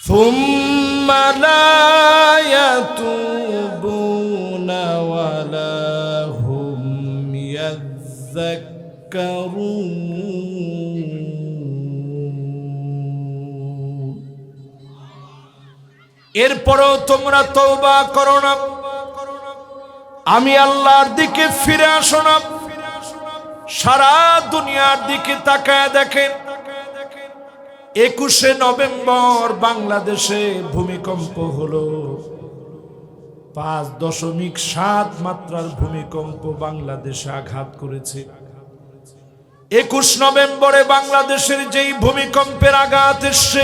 ثم لا يتوبون ولا هم يذكرون এরপরেও তোমরা তওবা করো না, আমি আল্লাহর দিকে ফিরে আসো না। সারা দুনিয়ার দিকে তাকায় দেখেন, 21শে নভেম্বর বাংলাদেশে ভূমিকম্প হলো। 5.7 মাত্রার ভূমিকম্প বাংলাদেশে আঘাত করেছে। 21 নভেম্বরে বাংলাদেশের যেই ভূমিকম্পের আঘাত এসছে,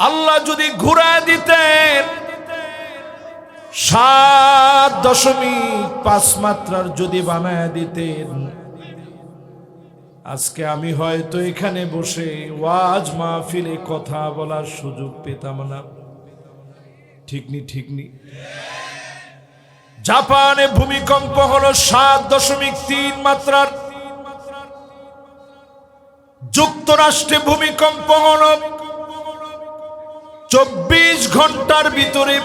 আল্লাহ যদি ঘুরায় দিতেন 7.5 মাত্রার যদি বানায় দিতেন, আজকে আমি হয়তো এখানে বসে ওয়াজ মাহফিলে কথা বলার সুযোগ পেতাম না। ঠিক নি? জাপানে ভূমিকম্প হলো 7.3 মাত্রার। যুক্তরাষ্ট্রে ভূমিকম্প হলো 24 ঘন্টার ভিতরে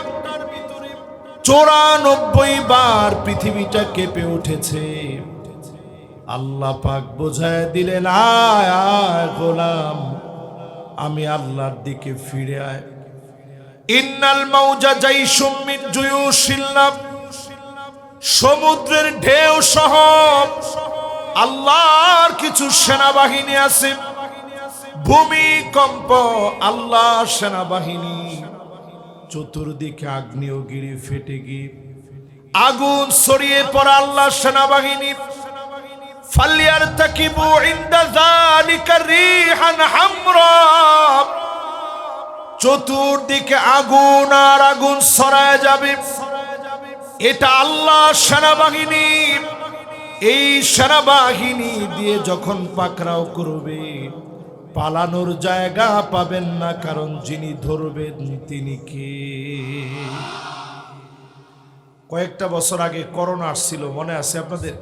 94 বার পৃথিবীটা কেঁপে উঠেছে। আল্লাহ পাক বোঝায় দিলেন, আয় আয় গোলাম, আমি আল্লাহর দিকে ফিরে আয়। ইন্নাল মাউজা জাইশুম মিন জুয়ুশিল্লাহ, সমুদ্রের ঢেউ সহ আল্লাহর কিছু সেনাবাহিনী আছে। ভূমিকম্প আল্লাহর সেনাবাহিনী, চতুর্দিকে আগ্নেয়গিরি ফেটে গিয়ে আগুন ছড়িয়ে পড়া আল্লাহর সেনাবাহিনী। ফালিয়ারতাকিবু ইনদা যালিকা রিহান হামরা, চতুর্দিকে আগুন আর আগুন ছড়ায় যাবে। এটা আল্লাহর সেনাবাহিনী। এই সেনাবাহিনী দিয়ে যখন পাকড়াও করবে, পালানোর জায়গা পাবেন না, কারণ যিনি ধরবেন তিনি কে? কয়েকটা বছর আগে করোনা আসছিল, মনে আছে আপনাদের?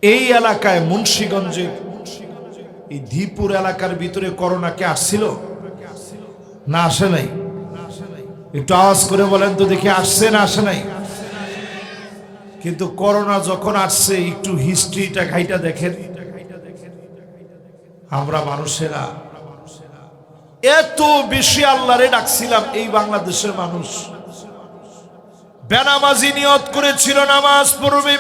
এই এলাকায় মুন্সিগঞ্জে এই ধীপুর এলাকার ভিতরে করোনা কে আসছিল না আসে নাই? একটু আওয়াজ করে বলেন তো দেখি, আসছে না আসে নাই? কিন্তু করোনা যখন আসছে, একটু হিস্ট্রিটা ঘাইটা দেখেন। আমরা মানুষেরা এত বেশি আল্লাহরে ডাকছিলাম, এই বাংলাদেশের মানুষ বেনামাজি নিয়ত করেছিল নামাজ পড়বে,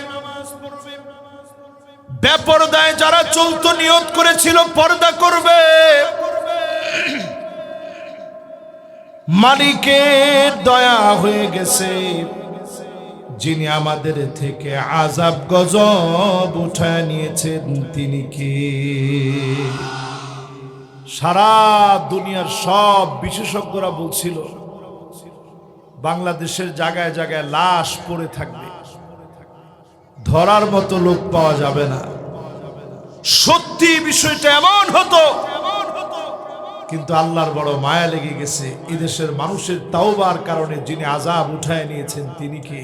বেপরদায় যারা চলতো নিয়ত করেছিল পর্দা করবে। মালিকের দয়া হয়ে গেছে, যিনি আমাদের থেকে আযাব গজব উঠায় নিয়েছেন তিনি কে? সারা দুনিয়ার সব বিশেষজ্ঞরা বলছিল বাংলাদেশের জায়গায় জায়গায় লাশ পড়ে থাকবে, ধরার মতো লোক পাওয়া যাবে না। সত্যি বিষয়টা এমন হতো, কিন্তু আল্লাহর বড় মায়া লেগে গেছে। এদেশের মানুষের তাওবার কারণে যিনি আযাব উঠায় নিয়েছেন তিনি কে?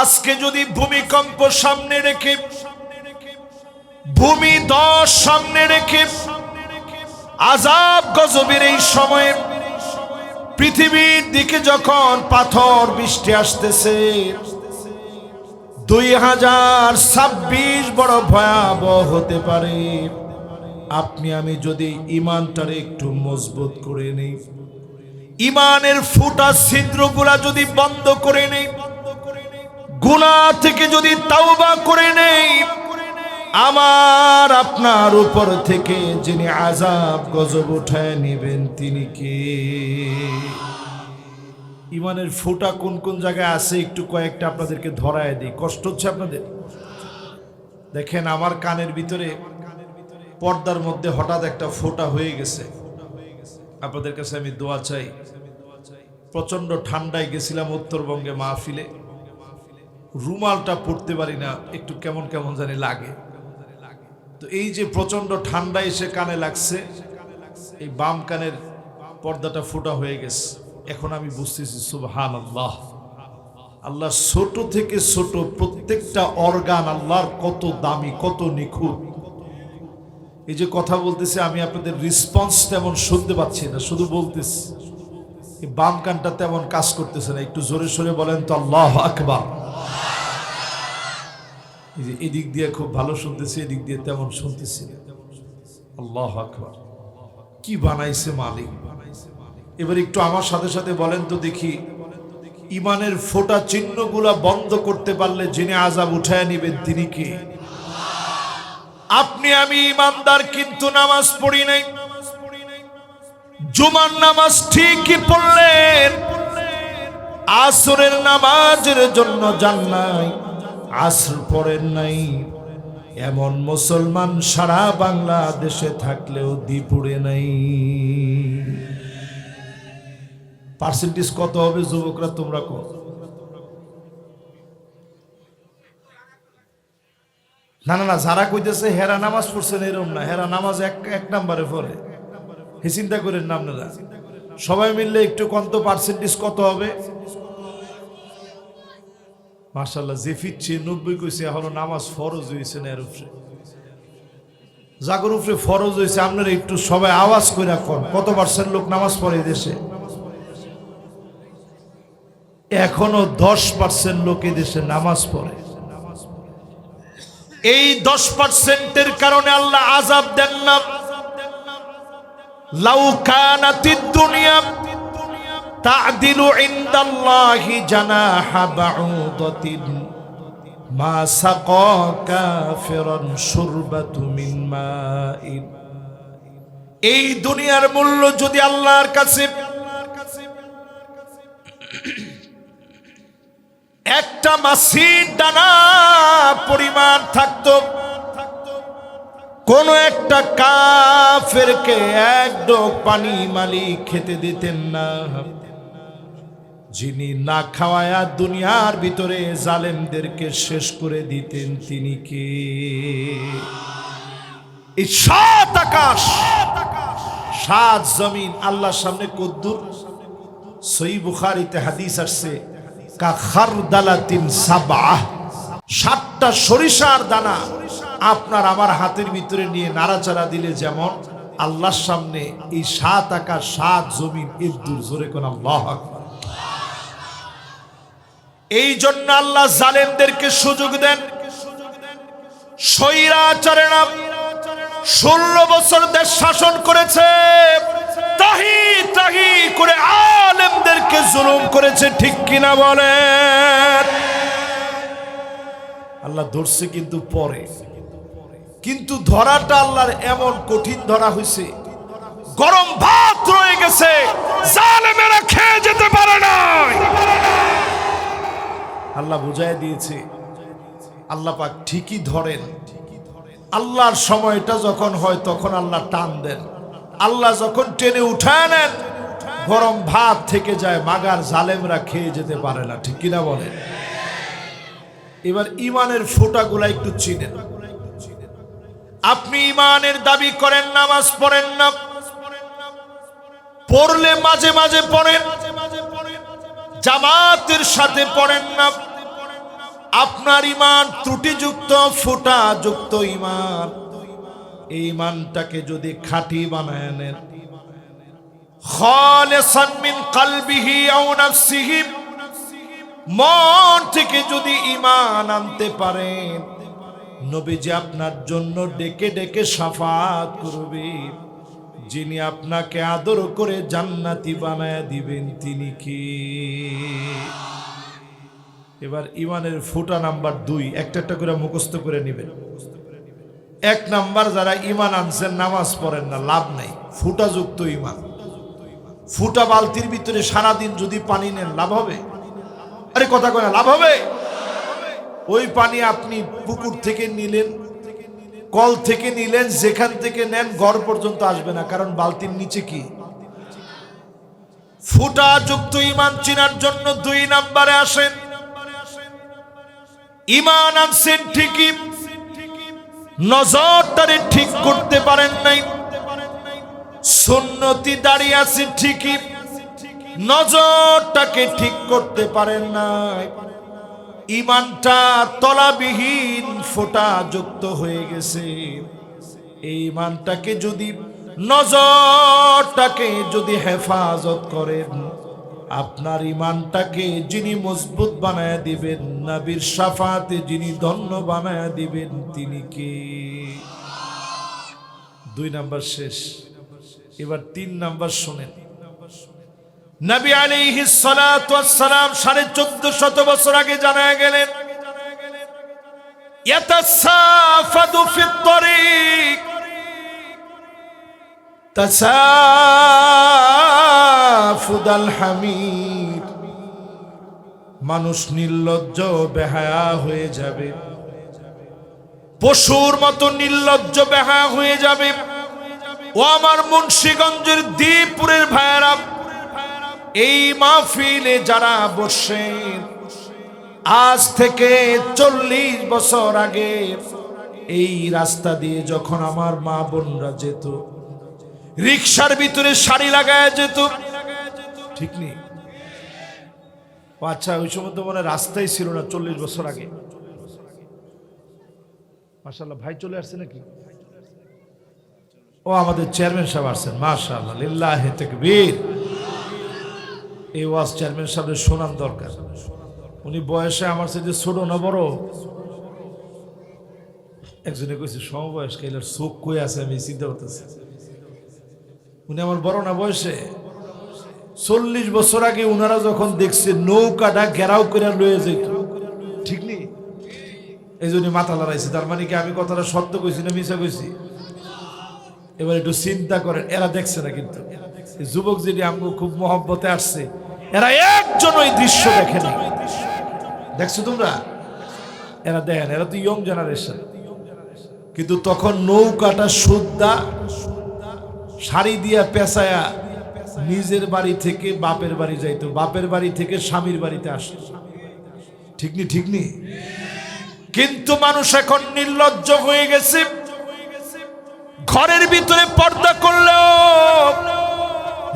আজকে যদি ভূমিকম্প সামনে রেখে, ভূমিধস সামনে রেখে, আযাব গজবের এই সময়ে পৃথিবীর দিকে যখন পাথর বৃষ্টি আসতেছে, 2026 বড় ভয়াবহ হতে পারে। আপনি আমি যদি ইমানটারে একটু মজবুত করে নেই, ইমানের ফুটা ছিদ্রগুলা যদি বন্ধ করে নেই, গুনাহ থেকে যদি তাওবা করে নেই, আমার আপনার উপর থেকে যিনি আযাব গজব উঠায় নেবেন তিনি কে? ইমানের ফুটা কোন কোন জায়গায় আছে একটু কয়েকটা আপনাদেরকে ধরায় দিই। কষ্ট হচ্ছে আপনাদের? দেখেন, আমার কানের ভিতরে পর্দার মধ্যে হঠাৎ একটা ফোঁটা হয়ে গেছে। আপনাদের কাছে আমি দোয়া চাই। প্রচন্ড ঠান্ডায় গেছিলাম উত্তরবঙ্গে মাহফিলে, রুমালটা পরতে পারি না, একটু কেমন কেমন জানি লাগে। তো এই যে প্রচন্ড ঠান্ডা এসে কানে লাগছে, এই বাম কানের পর্দাটা ফোঁটা হয়ে গেছে। এখন আমি বুঝতেছি সুবহানাল্লাহ, আল্লাহ ছোট থেকে ছোট প্রত্যেকটা অর্গান আল্লাহর কত দামি, কত নিখুঁত। এই যে কথা বলতেছি আমি আপনাদের রেসপন্স তেমন শুনতে পাচ্ছি না, শুধু বলতেছি। এই বাম কানটা তেমন কাজ করতেছে না, একটু জোরে সোরে বলেন তো আল্লাহু আকবার। এই যে এদিক দিয়ে খুব ভালো শুনতেছি, এদিক দিয়ে তেমন শুনতেছি না। আল্লাহু আকবার। কি বানাইছে মালিক। এবার একটু আমার সাথে সাথে বলেন তো দেখি, ইমানের ফোঁটা চিহ্নগুলা বন্ধ করতে পারলে যিনি আযাব উঠায় নিবেন তিনি কে? আপনি আমি ইমানদার, কিন্তু নামাজ পড়ি নাই। জুমার নামাজ ঠিকই পড়লেন, আসরের নামাজের জন্য যান নাই, আসর পড়েন নাই। এমন মুসলমান সারা বাংলাদেশে থাকলেও দ্বীপুরে নাই। পার্সেন্টেজ কত হবে যুবকরা তোমরা কো? না না না, যারা কইতেছে হেরা নামাজ পড়ছেন এরকম না, হেরা নামাজ এক নাম্বারে পড়ে, হে চিন্তা করেন না আপনারা। সবাই মিললে একটু কত পার্সেন্টেজ কত হবে? মাশাআল্লাহ, যে ফিরছে 90 কইছে, এখনো নামাজ ফরজ হয়েছে না। এর উপরে জাগর উপরে ফরজ হয়েছে, আপনারা একটু সবাই আওয়াজ করে কোন কত পার্সেন্ট লোক নামাজ পড়ে দেশে? এখনো 10% লোক এই দেশে নামাজ পড়ে। এই 10%-এর কারণে আল্লাহ আযাব দেন না। লাউ কানাতিদ দুনিয়া তা'দিলু ইনদাল্লাহি জানাহা বাউদাতিন মা সাকা কাফিরান শুরবাতু মিন মাইন। এই দুনিয়ার মূল্য যদি আল্লাহর কাছে একটা মাছির দানা পরিমাণ থাকতো, কোন একটা কাফেরকে এক ডোক পানি মালিক খেতে দিতেন না। যিনি না খাওয়ায়া দুনিয়ার ভিতরে জালেমদেরকে শেষ করে দিতেন তিনি কে? এই সাত আকাশ সাত জমিন আল্লাহর সামনে কদ্দুর। সহিহ বুখারীতে হাদিস আসছে, কা খারদালাতিন সাবআহ, 7টা সরিষার দানা আপনার আমার হাতের ভিতরে নিয়ে নাড়াচাড়া দিলে যেমন আল্লাহর সামনে এই 7 আকাশ 7 জমিন এর দূর। জোরে কোন আল্লাহু আকবার। এই জন্য আল্লাহ জালেমদেরকে সুযোগ দেন। স্বৈরাচারেরা 16 বছর দেশ শাসন করেছে, তাহি তাহি করে আলেমদেরকে জুলুম করেছে, ঠিক কিনা বলেন? আল্লাহ ধরছে কিন্তু পরে, কিন্তু ধরাটা আল্লাহর এমন কঠিন ধরা হয়েছে, গরম ভাত রয়ে গেছে, জালেমেরা খেয়ে যেতে পারে না। আল্লাহ বুঝাই দিয়েছে। আল্লাহ পাক ঠিকই ধরেন, আল্লাহর সময়টা যখন হয় তখন আল্লাহ টান দেন। আল্লাহ যখন টেনে উঠায় নেন, গরম ভাত থেকে যায়, মাগার জালেমরা খেয়ে যেতে পারে না, ঠিক কিনা বলেন? এবার ইমানের ফোঁটাগুলা একটু চিনেন। আপনি ইমানের দাবি করেন, নামাজ পড়েন না, পড়লে মাঝে মাঝে পড়েন, জামাতের সাথে পড়েন না। আপনার ইমান ত্রুটিযুক্ত, ফোঁটাযুক্ত ইমান। এই ইমানটাকে যদি খাঁটি বানায় নেন, খালিসান মিন কলবিহি আও নাফসিহি, মন থেকে যদি ইমান আনতে পারেন, নবীজি আপনার জন্য ডেকে ডেকে শাফাত করবে। যিনি আপনাকে আদর করে জান্নাতি বানায় দিবেন তিনি কি? এবার ইমানের ফোঁটা নাম্বার 2, একটা একটা করে মুখস্থ করে নেবেন। 1 নাম্বার, যারা ইমান আনছেন নামাজ পড়েন না, লাভ নাই। ফোঁটাযুক্ত ইমান। ফুটা বালতির ভিতরে সারাদিন যদি পানি নেন, লাভ হবে? আরে কথা কয় না, লাভ হবে? ওই পানি আপনি পুকুর থেকে নিলেন, কল থেকে নিলেন, যেখান থেকে নেন ঘর পর্যন্ত আসবে না, কারণ বালতির নিচে কি? ফুটাযুক্ত ইমান চিনার জন্য 2 নাম্বারে আসেন। ইমান আনছেন ঠিকই, নজরটারে ঠিক করতে পারেন নাই। সুন্নতি দাঁড়িয়ে আছে ঠিকই, নজরটাকে ঠিক করতে পারেন নাই। ইমানটা তলাবিহীন, ফোঁটাযুক্ত হয়ে গেছে। এই ইমানটাকে যদি, নজরটাকে যদি হেফাজত করেন, আপনার ইমানটাকে যিনি মজবুত বানায় দিবেন, নবীর শাফাতে যিনি ধন্য বানায় দিবেন, তিনি কে? 2 নাম্বার শেষ, এবার 3 নাম্বার শুনেন। নবী আলাইহিস সালাতু ওয়াস সালাম 1450 বছর আগে জানায় গেলেন, ইয়াতাসাফাদু ফিত তরিক তাসাফুদাল হামির। মানুষ নির্লজ্জ বেহায়া হয়ে যাবে, পশুর মতো নির্লজ্জ বেহায়া হয়ে যাবে। ও আমার মুন্সিগঞ্জের দ্বীপুরের ভাইয়েরা, এই মাহফিলে যারা বসেন, আজ থেকে 40 বছর আগে এই রাস্তা দিয়ে যখন আমার মা বোনরা যেত, রিকশার ভিতরে শাড়ি লাগায় যেত, ঠিক নেই? আচ্ছা, ওই সময় তো মনে রাস্তাই ছিল না 40 বছর আগে। মাশাআল্লাহ, ভাই চলে আসছে নাকি? ও আমাদের চেয়ারম্যান সাহেব আসছেন, মাশাআল্লাহ, লিল্লাহি তাকবীর। এই ওয়াজ চেয়ারম্যান সাহেবের শোনার দরকার। উনি বয়সে আমার সাথে ছোট না বড়? একজনে কইছে সমবয়স্ক, এর চোখ কই আছে আমি চিন্তা করতেছি। উনি আমার বড় না বয়সে? 40 বছর আগে উনারা যখন দেখছে নৌকাটা ঘেরাও করে লয়ে যেত, ঠিক নেই? এই জন্য মাথা লড়াইছে। তার মানে কি আমি কথাটা সত্য কইছি না মিছা কইছি? এবার একটু চিন্তা করেন, এরা দেখছে না কিন্তু যুবক যিনি আমাকে খুব মহব্বতে আসছে, এরা একজন ওই দৃশ্য দেখেনি। দেখছো তোমরা? এরা দেখেন, এরা তো ইয়ং জেনারেশন। কিন্তু তখন নৌকাটা সুদ্ধা শাড়ি দিয়া পেঁচায়া নিজের বাড়ি থেকে বাপের বাড়ি যাইতো, বাপের বাড়ি থেকে স্বামীর বাড়িতে আসতো, ঠিক নি? ঠিক নি? কিন্তু মানুষ এখন নির্লজ্জ হয়ে গেছে। ঘরের ভিতরে পর্দা করলেও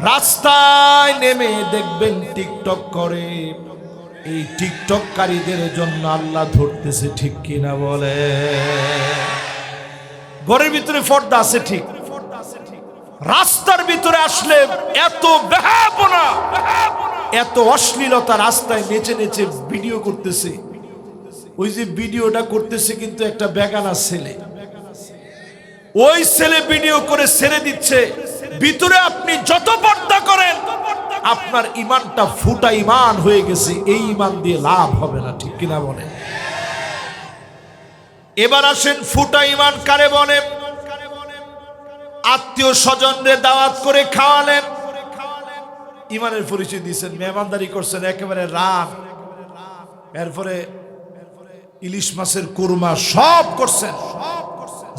রাস্তায় নেমে দেখবেন টিকটক করে। এই টিকটককারীদের জন্য আল্লাহ ধরতেছে, ঠিক কিনা বলে? ঘরের ভিতরে পর্দা আছে ঠিক, রাস্তার ভিতরে আসলে এত বেহায়াপনা, এত অশ্লীলতা, রাস্তায় নেচে নেচে ভিডিও করতেছে। ওই যে ভিডিওটা করতেছে কিন্তু একটা বেগানা ছেলে, ওই ছেলে ভিডিও করে ছেড়ে দিচ্ছে। ভিতরে আপনি যত পর্দা করেন, আপনার ইমানটা ফুটা ইমান হয়ে গেছে, এই ইমান দিয়ে লাভ হবে না, ঠিক কিনা বলে? এবার আসেন, ফুটা ইমান কারে বলে? আত্মীয় স্বজনদের দাওয়াত করে খাওয়ালেন, ইমানের পরিচয় দিয়েছেন, মেহমানদারি করছেন, একেবারে রান, এরপরে ইলিশ মাছের কুরমা সব করছেন।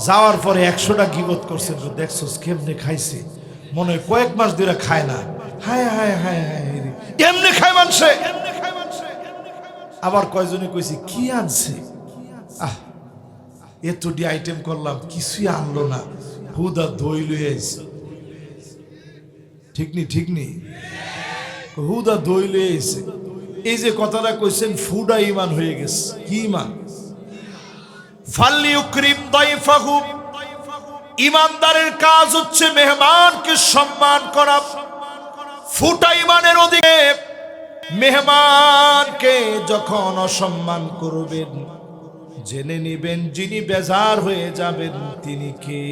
যাওয়ার পরে 100টা গিবত করছেন, দেখছো কেমনে খাইছে, মনে হয় কয়েক মাস ধরে খায় না। হায় হায় হায় হায়, কেমনে খায় মানুষে? আবার কয়জনে কইছি কি আনছে, আহ এতটি আইটেম করলাম, কিছুই আনলো না, হুদা দই লয়ে আইছে, ঠিক নি? ঠিক নি? হুদা দই লয়ে আইছে। এই যে কথাটা কইছেন, ফুডা ইমান হয়ে গেছে। কি ইমান? ফালিউকরিম দাইফাহু, ইমানদারের কাজ হচ্ছে মেহমানকে সম্মান করা। ফুটা ইমানের ওদিকে মেহমানকে যখন অসম্মান করবেন, জেনে নিবেন যিনি বেজার হয়ে যাবেন তিনি কে।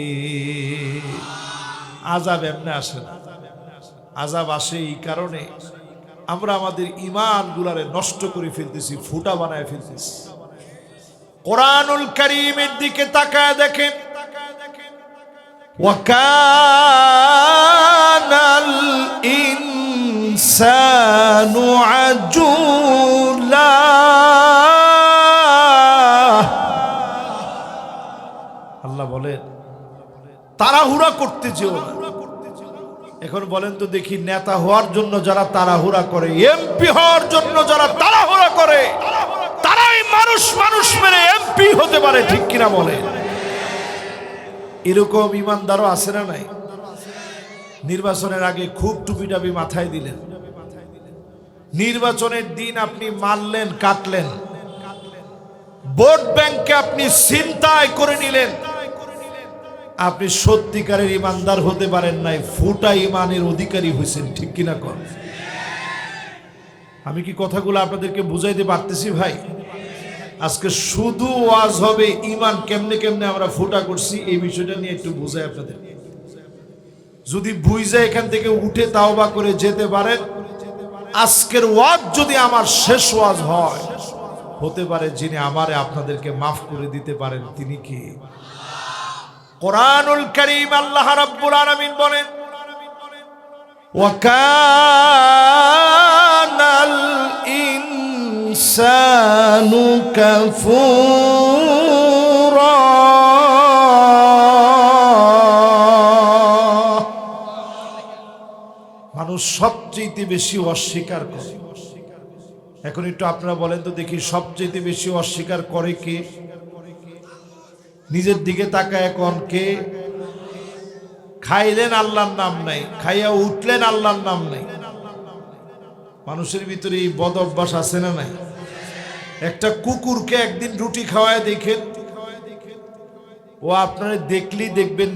আযাব এমনি আসে না, আযাব আসে এই কারণে আমরা আমাদের ঈমান গুলারে নষ্ট করে ফেলতেছি, ফুটা বানায় ফেলতেছি। কোরআনুল কারীমের দিকে তাকায় দেখেন, ওয়াকানাল ইনসানু আজুলা। আল্লাহ বলেন তাড়াহুড়া করতে যেও না। এখন বলেন তো দেখি, নেতা হওয়ার জন্য যারা তাড়াহুড়া করে, এমপি হওয়ার জন্য যারা তাড়াহুড়া করে, তারাই মানুষ মানুষ মেরে এমপি হতে পারে, ঠিক কিনা বলে? এরকম ইমানদারও আছে না নাই? নির্বাচনের আগে খুব টুপি টাপি মাথায় দিলেন, নির্বাচনের দিন আপনি মারলেন কাটলেন, ভোট ব্যাংকে আপনি ছিনতাই করে নিলেন, আপনি সত্যিকারের ইমানদার হতে পারেন নাই, ফুটা ইমানের অধিকারী হয়েছেন। ঠিক কিনা কর? আমি কি কথাগুলো আপনাদেরকে বুঝাইতে পারতেছি ভাই? আজকে শুধু ওয়াজ হবে ইমান কেমনে কেমনে আমরা ফুটা করছি, এই বিষয়টা নিয়ে একটু বুঝাই আপনাদের। যদি বুঝে এখান থেকে উঠে তাওবা করে যেতে পারেন, আজকের ওয়াজ যদি আমার শেষ ওয়াজ হয়, হতে পারে যিনি আমারে আপনাদেরকে মাফ করে দিতে পারেন তিনি কি? কোরআনুল কারীম আল্লাহ রাব্বুল আলামিন বলেন, ওয়া কানাল ইনসানু কাফুরা। মানুষ সবচেয়ে বেশি অস্বীকার করে। এখন একটু আপনারা বলেন তো দেখি, সবচেয়ে বেশি অস্বীকার করে কে? নিজের দিকে তাকায় এখন কে? খাইলেন আল্লাহর নাম নাই, খাইয়া উঠলেন আল্লাহর নাম নাই। মানুষের ভিতরে এই বদ অভ্যাস আছে না নাই? একটা কুকুরকে একদিন রুটি খাওয়ায় দেখেন, ও আপনারা দেখলেই দেখবেন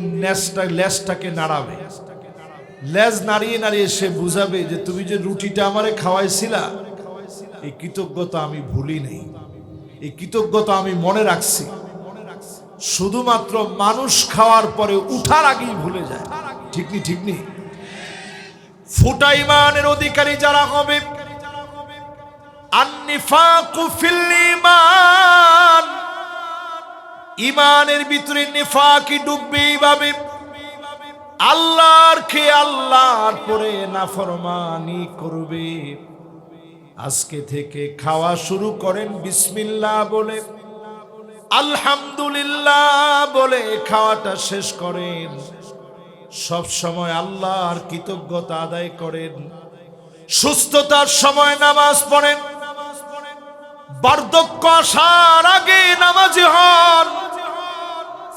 লেজটাকে নাড়াবে। লেজ নাড়িয়ে নাড়িয়ে সে বুঝাবে যে তুমি যে রুটিটা আমারে খাওয়াইছিলা, এই কৃতজ্ঞতা আমি ভুলি নাই, এই কৃতজ্ঞতা আমি মনে রাখছি। শুধুমাত্র মানুষ খাওয়ার পরে উঠার আগেই ভুলে যায়। ঠিক নি? ঠিক নি? ফুটা ইমানের অধিকারী যারা হবে, আন-নিফাকু ফিল ঈমান, ইমানের ভিতরে নিফাকি ডুববে এইভাবে, আল্লাহর খেয়ে আল্লাহর পরে নাফরমানি করবে। আজকে থেকে খাওয়া শুরু করেন বিসমিল্লাহ বলে, আলহামদুলিল্লাহ বলে খাওয়াটা শেষ করেন। সব সময় আল্লাহর কৃতজ্ঞতা আদায় করেন। সুস্থতার সময় নামাজ পড়েন, বার্ধক্য আসার আগে নামাজি হন।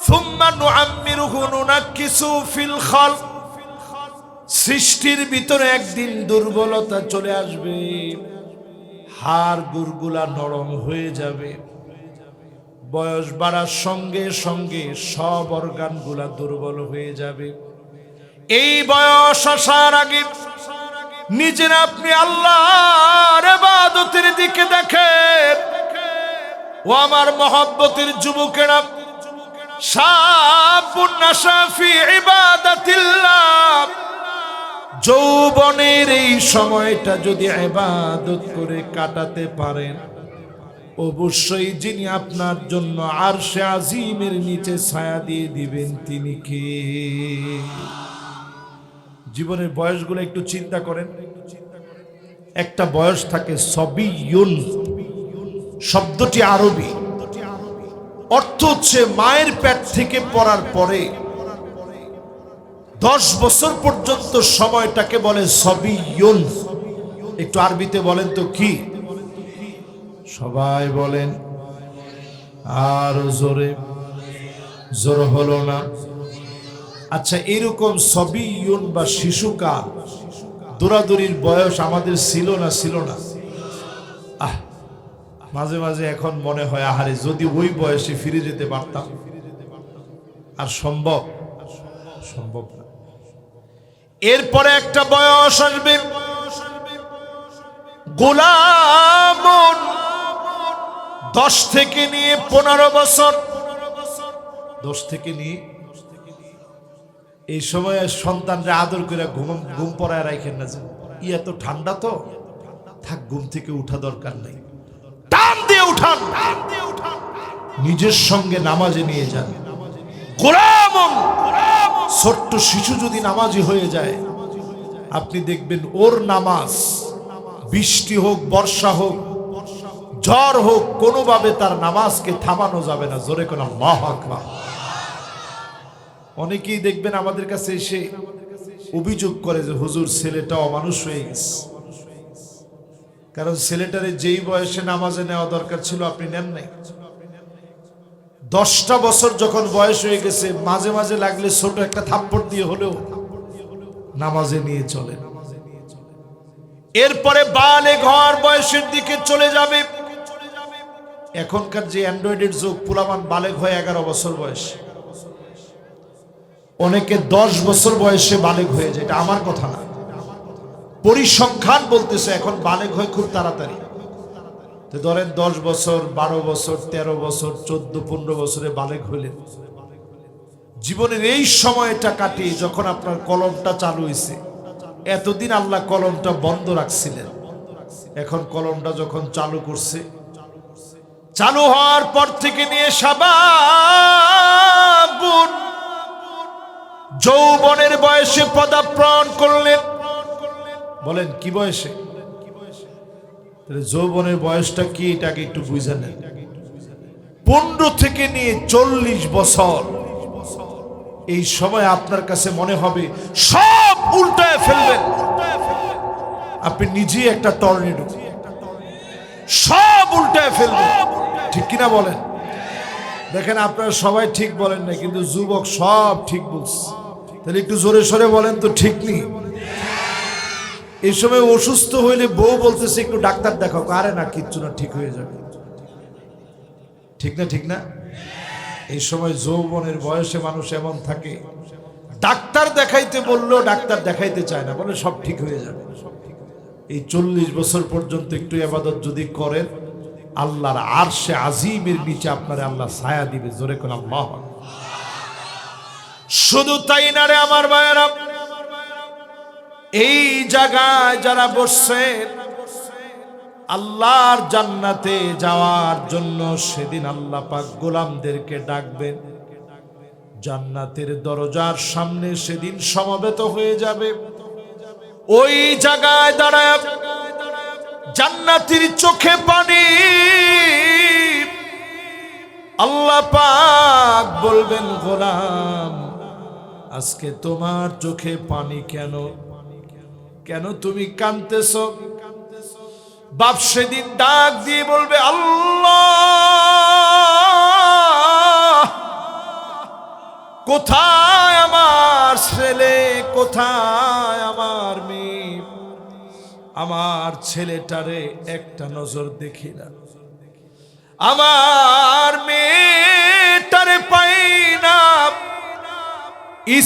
সুম্মা নুআম্মিরুহু নুনাক্কিসু ফিল খালক, সৃষ্টির ভিতরে একদিন দুর্বলতা চলে আসবে, হাড় গুড়গুলা নরম হয়ে যাবে। বয়স বাড়ার সঙ্গে সঙ্গে সব অর্গানগুলা দুর্বল হয়ে যাবে। এই বয়স আসার আগে নিজের আপনি আল্লাহর ইবাদতের দিকে দেখেন। ও আমার মহব্বতের যুবকেরা, শাবুন নাশা ফি ইবাদাতিল্লাহ, যৌবনের এই সময়টা যদি ইবাদত করে কাটাতে পারেন, অবশ্যই যিনি আপনার জন্য আরশে আজিমের নিচে ছায়া দিয়ে দিবেন তিনি কে? জীবনের বয়সগুলো একটু চিন্তা করেন। একটা বয়স থাকে সবিয়ুন, শব্দটি আরবি, অর্থ হচ্ছে মায়ের পেট থেকে পড়ার পরে 10 বছর পর্যন্ত সময়টাকে বলে সবিয়ুন। একটু আরবিতে বলেন তো কি? সবাই বলেন আর জোরে, জোর হলো না। আচ্ছা, এরকম সবিয়ুন বা শিশুকাল, দৌড়াদৌড়ির বয়স আমাদের ছিল না? ছিল না? মাঝে মাঝে এখন মনে হয় আহারে যদি ওই বয়সে ফিরে যেতে পারতাম। আর সম্ভব? সম্ভব না। এরপরে একটা বয়স আসবে গোলামুন, 10 থেকে নিয়ে 15 বছর। 10 থেকে নিয়ে এই সময় সন্তানরা আদর করে ঘুম পড়ায় রাখেন না, যে এত ঠান্ডা তো থাক, ঘুম থেকে উঠা দরকার নাই, টান দিয়ে উঠান, নিজের সঙ্গে নামাজে নিয়ে যান। গোলামুন, ছোট্ট শিশু যদি নামাজি হয়ে যায়, আপনি দেখবেন ওর নামাজ, বৃষ্টি হোক, বর্ষা হোক, ঝড় হোক, কোনোভাবে তার নামাজকে থামানো যাবে না। জোরে কোন আল্লাহু আকবার। অনেকেই দেখবেন আমাদের কাছে এসে অভিযোগ করে যে হুজুর ছেলেটা অমানুষ হয়ে গেছে। কারণ ছেলেটারে যেই বয়সে নামাজে নেওয়া দরকার ছিল আপনি নেন নাই। 10টা বছর যখন বয়স হয়ে গেছে, মাঝে মাঝে লাগলে ছোট একটা থাপ্পড় দিয়ে হলেও নামাজে নিয়ে চলে। এরপরে বালেগ হওয়ার বয়সের দিকে চলে যাবে। এখনকার যে অ্যান্ড্রয়েডের যুগ, পুলামান বালেগ হয় 11 বছর বয়স। অনেকে 10 বছর বয়সে বালেগ হয়ে যায়, এটা আমার কথা না, পরিসংখ্যান বলতেছে এখন বালেগ হয় খুব তাড়াতাড়ি। তো ধরেন 10 বছর, 12 বছর, 13 বছর, 14-15 বছরে বালেগ হইলেন। জীবনের এই সময়টা কাটিয়ে যখন আপনার কলমটা চালু হয়েছে, এতদিন আল্লাহ কলমটা বন্ধ রাখছিলেন, এখন কলমটা যখন চালু করছে, চালু হওয়ার পর থেকে নিয়ে শাবাবুন, যৌবনের বয়সে পদার্পণ করলেন। বলেন কি বয়সে? যৌবনের বয়সটা কি এটাকে একটু বুঝে নেন। 15 থেকে নিয়ে 40 বছর, এই সময় আপনার কাছে মনে হবে সব উল্টায় ফেলবেন। আপনি নিজেই একটা টর্নেডো, সব উল্টায় ফেলবেন, ঠিক কিনা বলেন? দেখেন আপনারা সবাই ঠিক বলেন না, কিন্তু যুবক সব ঠিক বলছে। তাহলে একটু জোরে সরে বলেন তো ঠিক নেই। এই সময় অসুস্থ হইলে বউ বলতেছে একটু ডাক্তার দেখাও, আরে না কিচ্ছু না, ঠিক হয়ে যাবে। ঠিক না? ঠিক না? এই সময় যৌবনের বয়সে মানুষ এমন থাকে, ডাক্তার দেখাইতে বললেও ডাক্তার দেখাইতে চায় না, বলে সব ঠিক হয়ে যাবে। এই 40 বছর পর্যন্ত একটু ইবাদত যদি করেন, আল্লাহর আরশে আজিমের নিচে আপনারে আল্লাহ ছায়া দিবে। জোরে কোন আল্লাহ। শুধু তাই না রে আমার ভাইয়েরা, এই জায়গায় যারা বসছেন, আল্লাহর জান্নাতে যাওয়ার জন্য সেদিন আল্লাহ পাক গোলামদেরকে ডাকবেন। জান্নাতের দরজার সামনে সেদিন সমবেত হয়ে যাবে। ওই জায়গায় দাঁড়ায় জান্নাতীর চোখে পানি, আল্লাহ পাক বলবেন, গোলাম আজকে তোমার চোখে পানি কেন? কেন তুমি কাঁদতেছ? বাপ সেদিন ডাক দিয়ে বলবে, আল্লাহ কোথায় আমার ছেলে, কোথায় আমার মেয়ে? আমার ছেলেটারে একটা নজর দেখি না, আমার মেয়েটারে পাই না,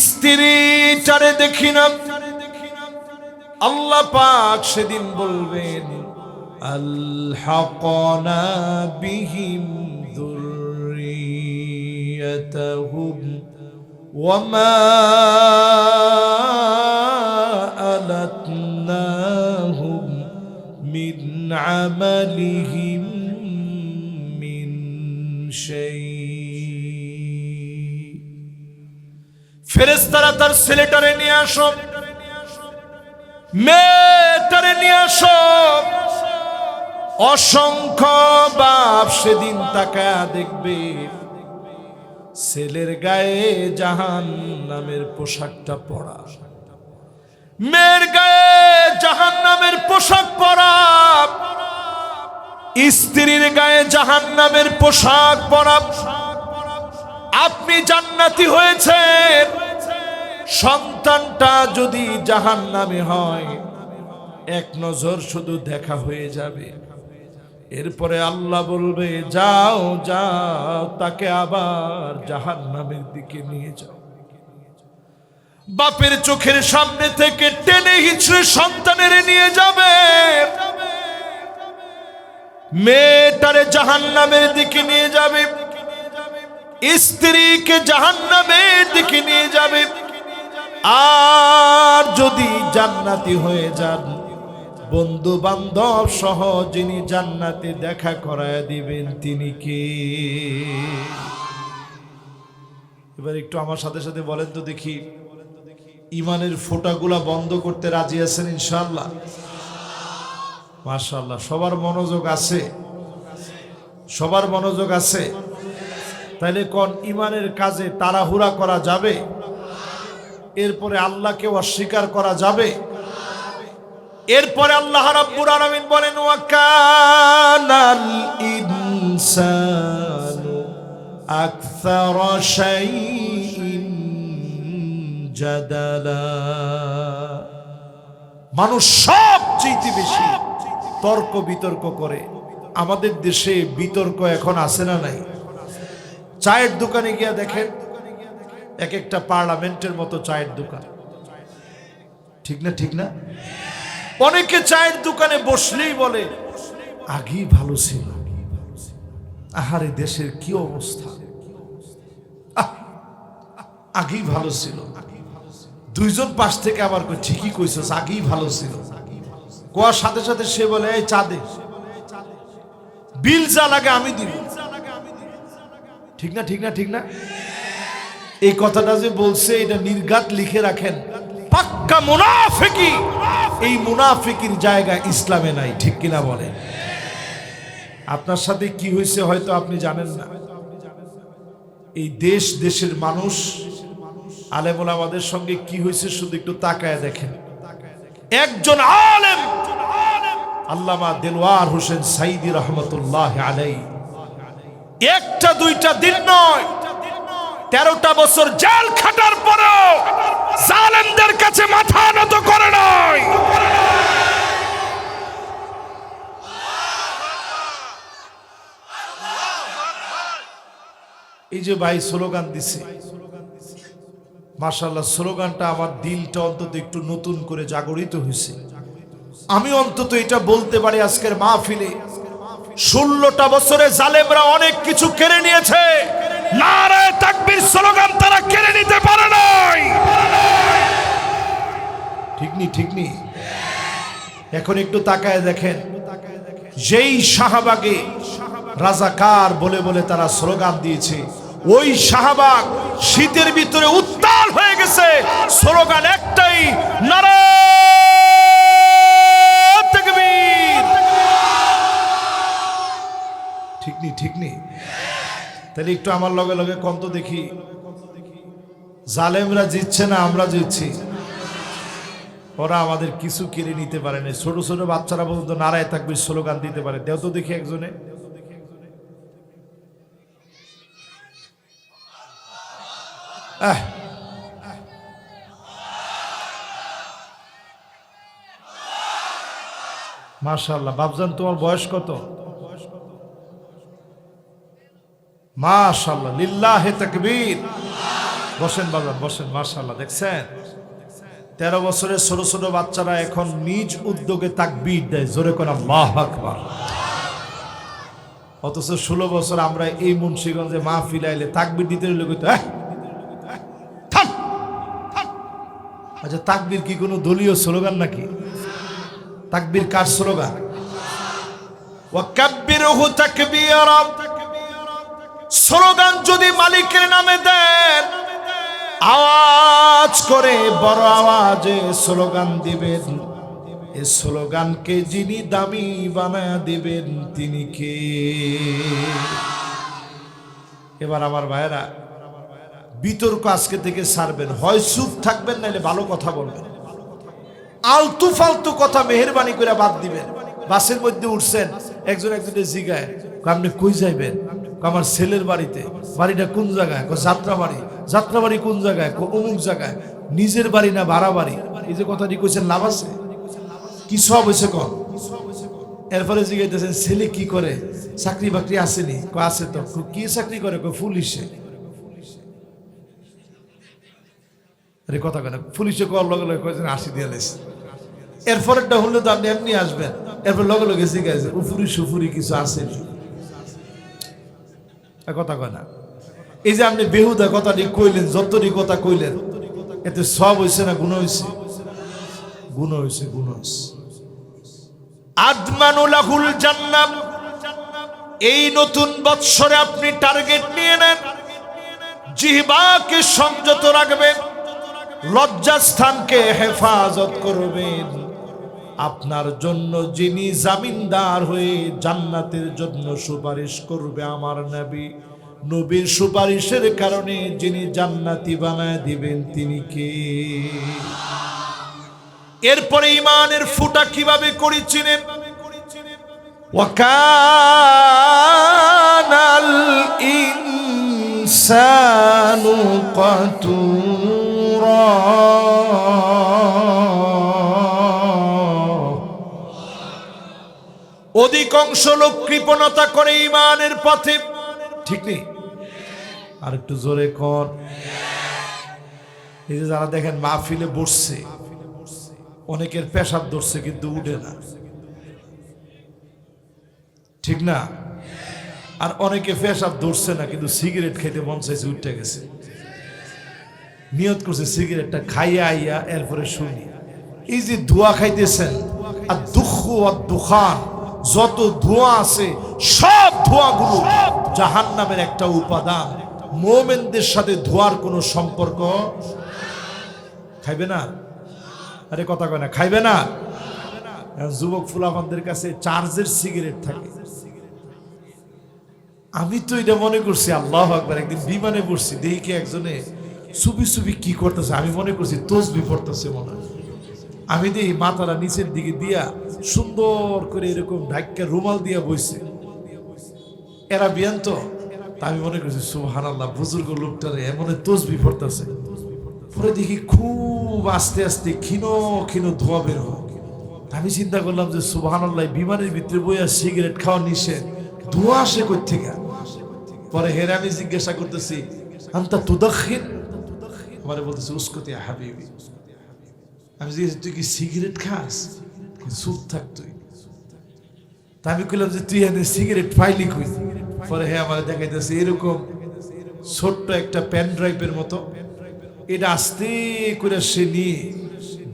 স্ত্রীটারে দেখি না। আল্লাহ পাক সেদিন বলবেন, আলহাকনা বিহিম যুররিয়াতাহুম ওয়ামা আলাতনাহুম মিন আমালিহিম মিন শাই। ফেরেশতারা তার ছেলেটারে নিয়ে আসো, মেয়েটারে নিয়ে আসো। অসংখ্য বাপ সেদিন তাকায়া দেখবে ছেলের গায়ে জাহান্নামের পোশাকটা পরা, মেয়ের গায়ে জাহান্নামের পোশাক পরা, স্ত্রীর গায়ে জাহান্নামের পোশাক পরা। আপনি জান্নাতি হয়েছেন, সন্তানটা যদি জাহান্নামে হয়, এক নজর শুধু দেখা হয়ে যাবে। এরপরে আল্লাহ বলবে, যাও যাও, তাকে আবার জাহান্নামের দিকে নিয়ে যাও। বাপের চোখের সামনে থেকে টেনে হিচড়ে সন্তানের নিয়ে যাবে, মেয়েটারে জাহান্নামের দিকে নিয়ে যাবে, স্ত্রীকে জাহান্নামের দিকে নিয়ে যাবে। আর যদি জান্নাতি হয়ে যান, বন্ধু বান্ধব সহ যিনি জান্নাতে দেখা করায় দিবেন তিনি কে? এবার একটু আমার সাথে সাথে বলেন তো দেখি, ইমানের ফোঁটাগুলা বন্ধ করতে রাজি আছেন ইনশাআল্লাহ? মাশাআল্লাহ, সবার মনোযোগ আছে, সবার মনোযোগ আছে। তাইলে কোন ইমানের কাজে তাড়াহুড়া করা যাবে? এরপরে আল্লাহকে অস্বীকার করা যাবে? এরপরে আল্লাহ রাব্বুল আলামিন বলেন, ওয়া কানাল ইনসানু আকসারা শাইইন জাদালা। মানুষ সবচেয়ে বেশি তর্ক বিতর্ক করে। আমাদের দেশে বিতর্ক এখন আছে না নাই? চায়ের দোকানে গিয়া দেখেন, এক একটা পার্লামেন্টের মতো চায়ের দোকান, ঠিক না ঠিক না? অনেকে চায়ের দোকানে বসলেই বলে আগেই ভালো ছিল। আহারে দেশের কি অবস্থা, আগেই ভালো ছিল। দুইজন পাশ থেকে আবার ঠিকই কইছস, আগেই ভালো ছিল। কোয়ার সাথে সাথে সে বলে এই চা দে, বিল যা লাগে আমি দিব। ঠিক না ঠিক না ঠিক না? এই কথাটা যে বলছে এটা নির্ঘাত লিখে রাখেন, পাক্কা মুনাফিকি। এই মুনাফিকির জায়গা ইসলামে নাই, ঠিক কিনা বলে? আপনার সাথে কি হয়েছে হয়তো আপনি জানেন না। এই দেশ দেশের মানুষ আলেম ওলামাদের সঙ্গে কি হয়েছে শুধু একটু তাকায় দেখেন। একজন আলেম আল্লামা দেলওয়ার হোসেন সাইদি রহমতুল্লাহ আলাইহি একটা দুইটা দিন নয় 13টা বছর জেল খাটার পরেও জালেমদের কাছে মাথা নত করে নাই। এই যে ভাই স্লোগান দিছে, মাশাআল্লাহ, স্লোগানটা আমার দিলটা অন্তত একটু নতুন করে জাগরিত হয়েছে। আমি অন্তত এটা বলতে পারি আজকের মাহফিলে 16টা বছরে জালেমরা অনেক কিছু কেড়ে নিয়েছে, নারে তাকবীর স্লোগান তারা কেড়ে নিতে পারে নাই। ঠিক নি ঠিক নি? এখন একটু তাকায় দেখেন, যেই শাহবাগে রাজাকার বলে বলে তারা স্লোগান দিয়েছে, ওই শাহবাগ শীতের ভিতরে উত্তাল হয়ে গেছে। স্লোগান একটাই, নারে তাকবীর। ঠিক নি ঠিক নি? তাহলে একটু আমার লগে লগে কম তো দেখি, জালেমরা জিতছে না আমরা জিতছি? ওরা আমাদের কিছু কেড়ে নিতে পারে না। ছোট ছোট বাচ্চারা পর্যন্ত নারায় তাকবীর স্লোগান দিতে পারে। দেও তো দেখি একজনে। মাশাআল্লাহ। বাবজান তোমার বয়স কত? মাশাআল্লাহ, লিল্লাহে তাকবীর। বসেন বাবজান বসেন। মাশাআল্লাহ, দেখছেন 13 বছরের ছোট ছোট বাচ্চারা এখন নিজ উদ্যোগে তাকবীর দেয়, জোরে করে আল্লাহু আকবার। অথচ 16 বছর আমরা এই মুন্সিগঞ্জে মাহফিল আইলে তাকবীর দিতে হইলে কইতো থাম। আচ্ছা, তাকবীর কি কোনো দলীয় স্লোগান নাকি? তাকবীর কার স্লোগান? ওয়াকাব্বিরহু তাকবীরা। স্লোগান যদি মালিকের নামে দেন, আওয়াজ করে বড় আওয়াজে স্লোগান দিবেন, এই স্লোগানকে যিনি দামি বানায় দিবেন তিনি কে? এবার আমার ভাইরা, বিতর্ক আজকে থেকে ছাড়বেন, হয় চুপ থাকবেন নাহলে ভালো কথা বলবেন। আলতু ফালতু কথা মেহেরবানি করে বাদ দিবেন। বাসের মধ্যে উঠছেন, একজন একজনের জিগায়, আপনি কই যাইবেন? আমার ছেলের বাড়িতে। বাড়িটা কোন জায়গায়? যাত্রাবাড়ি। যাত্রাবাড়ি কোন জায়গায়? অমুক জায়গায়। নিজের বাড়ি না ভাড়া বাড়ি? এই যে কথাটি কইছেন, লাভ আছে? কি সব হয়েছে কন? এরপরে জিগাইতেছেন ছেলে কি করে, চাকরি বাকরি আসেনি? আছে তো। কি চাকরি করে? পুলিশে। আরে কথা কেন? পুলিশে কর লগে লগে কয়েছেন 80 দিয়ে লেছে। এরপরেরটা হলে তো আপনি এমনি আসবেন, এরপর লগে লগে জিজ্ঞাসা উফুরি সুফুরি কিছু আসেনি। কথা কয় না? এই যে আপনি বেহুদা কথাটি কইলেন, যতটি কথা কইলেন, এতে সব হয়েছে না গুণ হয়েছে? গুণ হয়েছে, গুণ হয়েছে। আদমানুলাহুল জান্নাহ। এই নতুন বৎসরে আপনি টার্গেট নিয়ে নেন, জিহ্বাকে সংযত রাখবেন, লজ্জাস্থানকে হেফাজত করবেন। আপনার জন্য যিনি জামিনদার হয়ে জান্নাতের জন্য সুপারিশ করবে আমার নবী, নবীর সুপারিশের কারণে যিনি জান্নাতি বানায় দিবেন তিনি কে? এরপরে ইমানের ফুটা কিভাবে করেছিলেন? ওয়াকানাল ইনসানু কাতুরা। অধিকাংশ লোক কৃপণতা করে ইমানের পথে, ঠিক নেই? আর একটু জোরে কর। এই যে যারা দেখেন মাহফিলে বসছে, অনেকের পেশাব ধরছে কিন্তু উঠে না, ঠিক না? আর অনেকে পেশাব ধরছে না কিন্তু সিগারেট খাইতে মন চাইছে, উঠে গেছে, নিয়ত করছে সিগারেটটা খাইয়া আইয়া এরপরে শুনি। এই যে ধোঁয়া খাইতেছেন, আর দুঃখ আর দুখান, যত ধোঁয়া আছে সব ধোঁয়াগুলো জাহান্নামের একটা উপাদান। মুমিনদের সাথে ধোঁয়ার কোনো সম্পর্ক। খাইবে না? আরে কথা কয় না, খাইবে না? যুবক ফুলাফানদের কাছে চার্জের সিগারেট থাকে। আমি তো এটা মনে করছি, আল্লাহু আকবার, একদিন বিমানে বসছি, দেখি একজনে চুপি চুপি কি করতেছে, আমি মনে করছি তসবিহ পড়তেছে মনে হয়। আমি দেখি মাথাটা নিচের দিকে দিয়া সুন্দর করে এরকম ঢাক্কা রুমাল দিয়া বইছে, এরা বিয়ান তো। আমি মনে করছি সুবহানাল্লাহ, বুজুর্গ লোকটারে এমন তসবিহ পড়তেছে। পরে দেখি খুব আস্তে আস্তে ক্ষীণ ক্ষীণ ধোঁয়া বের হয়। আমি চিন্তা করলাম যে সুবহানাল্লাহ, বিমানের ভিতরে বইয়া সিগারেট খাওয়া নিষেধ, ধোঁয়া আসে কই থেকে? পরে হেরে আমি জিজ্ঞাসা করতেছি, আনতা তুদাখিন? আমারে বলতেছে উস্কুত ইয়া হাবিবি। আমি জিজ্ঞেস, তুই কি সিগারেট খাস? চুপ থাক তুই। তা আমি কইলাম যে তুই এনে সিগারেট পাইলি কই? পরে হ্যাঁ আমার দেখাইতেছে এরকম ছোট্ট একটা পেন ড্রাইভের মতো, এটা আস্তে করে সে নিয়ে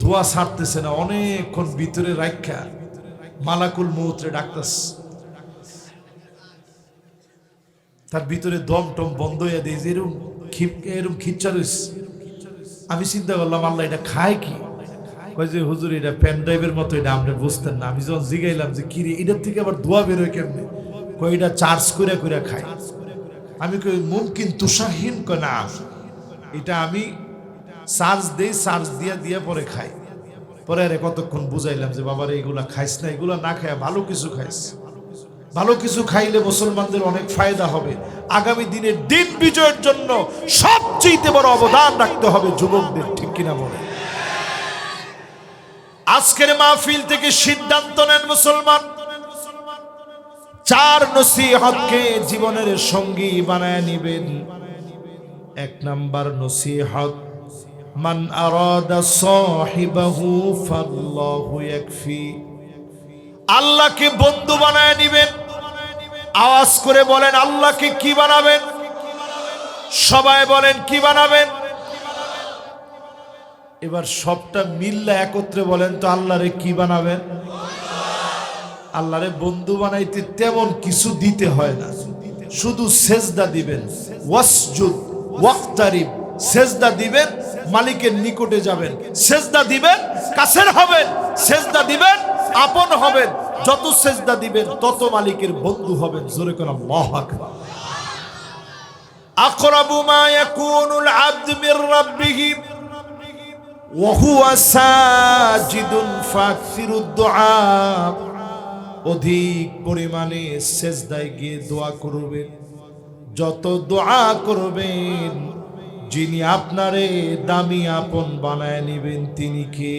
ধোঁয়া ছাড়তেছে না, অনেকক্ষণ ভিতরে রাখা মালাকুল মৌতরে ডাকতেছে। তার ভিতরে দম টম বন্ধ হয়ে দিয়ে এরকম এরকম খিচ্চা রয়েছে। আমি চিন্তা করলাম আল্লাহ এটা খায় কি? কয় যে হুজুর এটা পেন ড্রাইভের মতো, এটা আপনি বুঝতেন না। আমি যখন জিগাইলাম যে কি রে, এটার থেকে আবার ধোঁয়া বেরোয় কেমনে? কয় এটা চার্জ করে করে খায়। আমি কই মুমকিন তুষাহীন? কয় না, এটা আমি চার্জ দেই, চার্জ দিয়া দিয়া পরে খাই। পরে আরে কতক্ষণ বুঝাইলাম যে বাবারে এগুলা খাইস না, এগুলা না খায় ভালো কিছু খাইস। ভালো কিছু খাইলে মুসলমানদের অনেক ফায়দা হবে। আগামী দিনের দিন বিজয়ের জন্য সবচেয়ে বড় অবদান রাখতে হবে যুবকদের, ঠিক কিনা বলে? আজকের মাহফিল থেকে সিদ্ধান্ত নেন মুসলমান, 4 নসিহতকে জীবনের সঙ্গী বানায় নিবেন। 1 নাম্বার নসিহত, মান আরাদা সাহিবাহু ফাল্লাহু ইয়াকফি। আল্লাহকে বন্ধু বানায় নিবেন। আওয়াজ করে বলেন আল্লাহকে কি বানাবেন? সবাই বলেন কি বানাবেন? এবার সবটা মিল্লা একত্রে বলেন তো আল্লাহরে কি বানাবেন? আল্লাহরে বন্ধু বানাইতে তেমন কিছু দিতে হয় না, শুধু সেজদা দিবেন। ওয়াসজুদ ওয়াক্তারিব, সেজদা দিবেন, মালিকের নিকটে যাবেন। সেজদা দিবেন, কাছের হবেন। সেজদা দিবেন, আপন হবেন। যত সেজদা দিবেন তত মালিকের বন্ধু হবেন। জোরে করে আল্লাহু আকবার। আকরাবু মা ইয়াকুনুল আবদু মির রাব্বিহি ওয়া হুয়া সাজিদুন ফাকসিরুদ দুআ। অধিক পরিমাণে সেজদায় গিয়ে দোয়া করবেন। যত দোয়া করবেন, যিনি আপনারে দামি আপন বানায় নেবেন তিনি কে?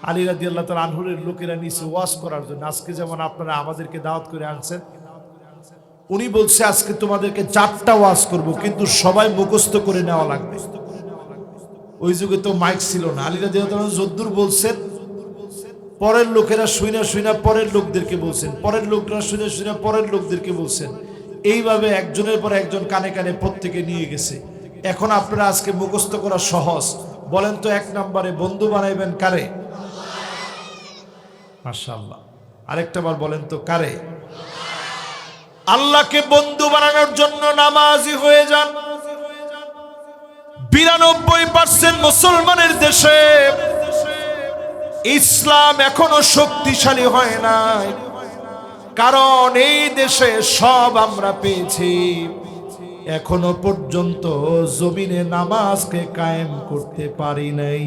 আলী রাদিয়াল্লাহু তাআলা আনহুর লোকেরা নিচে ওয়াজ করার জন্য, আজকে যেমন আপনারা আমাদেরকে দাওয়াত করে আনছেন, উনি বলছে আজকে তোমাদেরকে 4টা ওয়াজ করব, কিন্তু সবাই মুখস্থ করে নেওয়া লাগবে। ওই যুগে তো মাইক ছিল না। আলী রাদিয়াল্লাহু তাআলা যদ্দুর বলছেন, পরের লোকেরা শুইনা শুইনা পরের লোকদেরকে বলছেন, পরের লোকরা শুইনা শুইনা পরের লোকদেরকে বলছেন। এইভাবে একজনের পর একজন কানে কানে প্রত্যেকে নিয়ে গেছে। এখন আপনারা আজকে মুখস্থ করা সহজ। বলেন তো 1 নম্বরে বন্ধু বানাইবেন কারে? মাশাআল্লাহ। আরেকটা বার বলেন তো কারে? আল্লাহকে বন্ধু বানানোর জন্য নামাজি হয়ে যান। 92% মুসলমানের দেশে ইসলাম এখনো শক্তিশালী হয় নাই, কারণ এই দেশে সব আমরা পেয়েছি, এখনো পর্যন্ত জমিনে নামাজকে কায়েম করতে পারি নাই।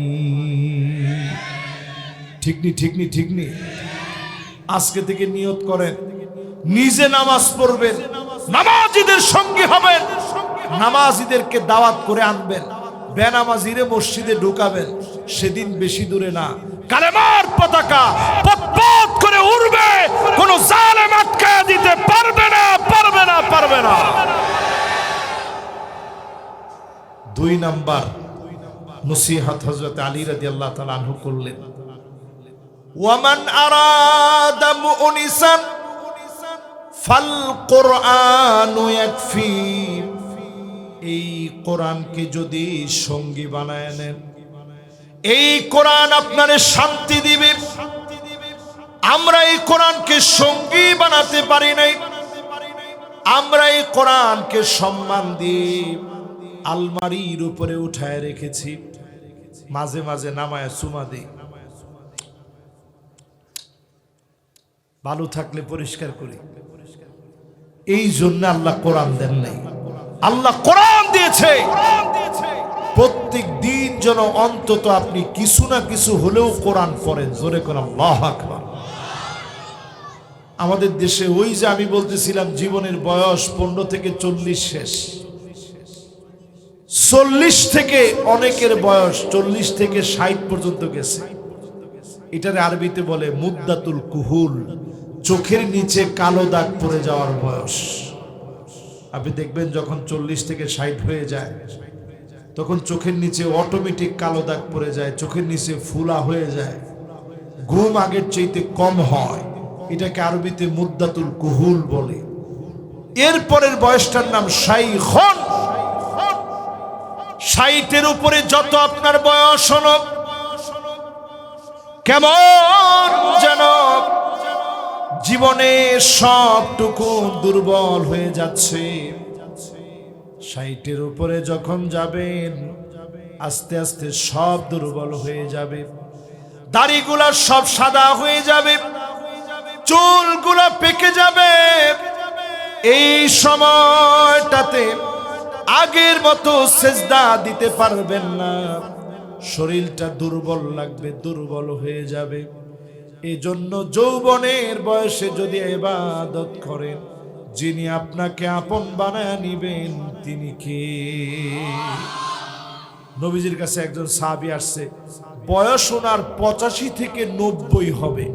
ঠিকনি ঠিকনি ঠিকনি। আজকে থেকে নিয়ত করেন, নিজে নামাজ পড়বেন, নামাজিদের সঙ্গী হবেন, নামাজিদেরকে দাওয়াত করে আনবেন, বেনামাজিরে মসজিদে ঢুকাবেন। সেদিন বেশি দূরে না, কালেমার পতাকা পথ করে উড়বে, কোন জালেম আটকায় দিতে পারবে না, পারবে না, পারবে না। 2 নাম্বার নসিহত হযরত আলী রাদিয়াল্লাহু তাআলা আনহু করলেন, ওয়ামান আরাদা মুনিসান ফাল কুরআনু ইয়াকফি। এই কোরআনকে যদি সঙ্গী বানায় নেন, এই কোরআন আপনারে শান্তি দিবে। আমরা এই কোরআনকে সঙ্গী বানাতে পারি নাই, আমরা এই কোরআনকে সম্মান দিয়ে আলমারির উপরে উঠায় রেখেছি, মাঝে মাঝে নামায় চুমা দিই, ভালো থাকলে পরিষ্কার করি। এই জন্য আল্লাহ কোরআন দেন নাই। আল্লাহ কোরআন দিয়েছে প্রত্যেক দিন যেন অন্তত আপনি কিছু না কিছু হলেও কোরআন পড়েন। জোরে কোন আল্লাহু আকবার। আমাদের দেশে ওই যে আমি বলতেছিলাম জীবনের বয়স 15 থেকে 40 শেষ, 40 থেকে অনেকের বয়স 40 থেকে 60 পর্যন্ত গেছে। এটারে আরবিতে বলে মুদ্দাতুল কুহুল, চোখের নিচে কালো দাগ পড়ে যাওয়ার বয়স। আপনি দেখবেন যখন 40 থেকে 60 হয়ে যায় তখন চোখের নিচে অটোমেটিক কালো দাগ পড়ে যায়, চোখের নিচে ফুলা হয়ে যায়, ঘুম আগের চাইতে কম হয়। এটাকে আরবিতে মুদ্দাতুল কুহুল বলে। এরপরের বয়সটার নাম শাইখুন। 60-এর উপরে যত আপনার বয়স হলো, কেমন যেন জীবনে সবটুকু দুর্বল হয়ে যাচ্ছে। 60-এর উপরে যখন যাবেন আস্তে আস্তে সব দুর্বল হয়ে যাবে, দাড়িগুলা সব সাদা হয়ে যাবে, চুলগুলা পেকে যাবে। এই সময়টাতে আগের মতো সেজদা দিতে পারবেন না, শরীরটা দুর্বল লাগবে, দুর্বল হয়ে যাবে। এই জন্য যৌবনের বয়সে যদি ইবাদত করেন, যিনি আপনাকে আপন বানায় নিবেন তিনি কে? নবীজির কাছে একজন সাহাবী আসছে, বয়স ওনার 85 থেকে 90 হবে।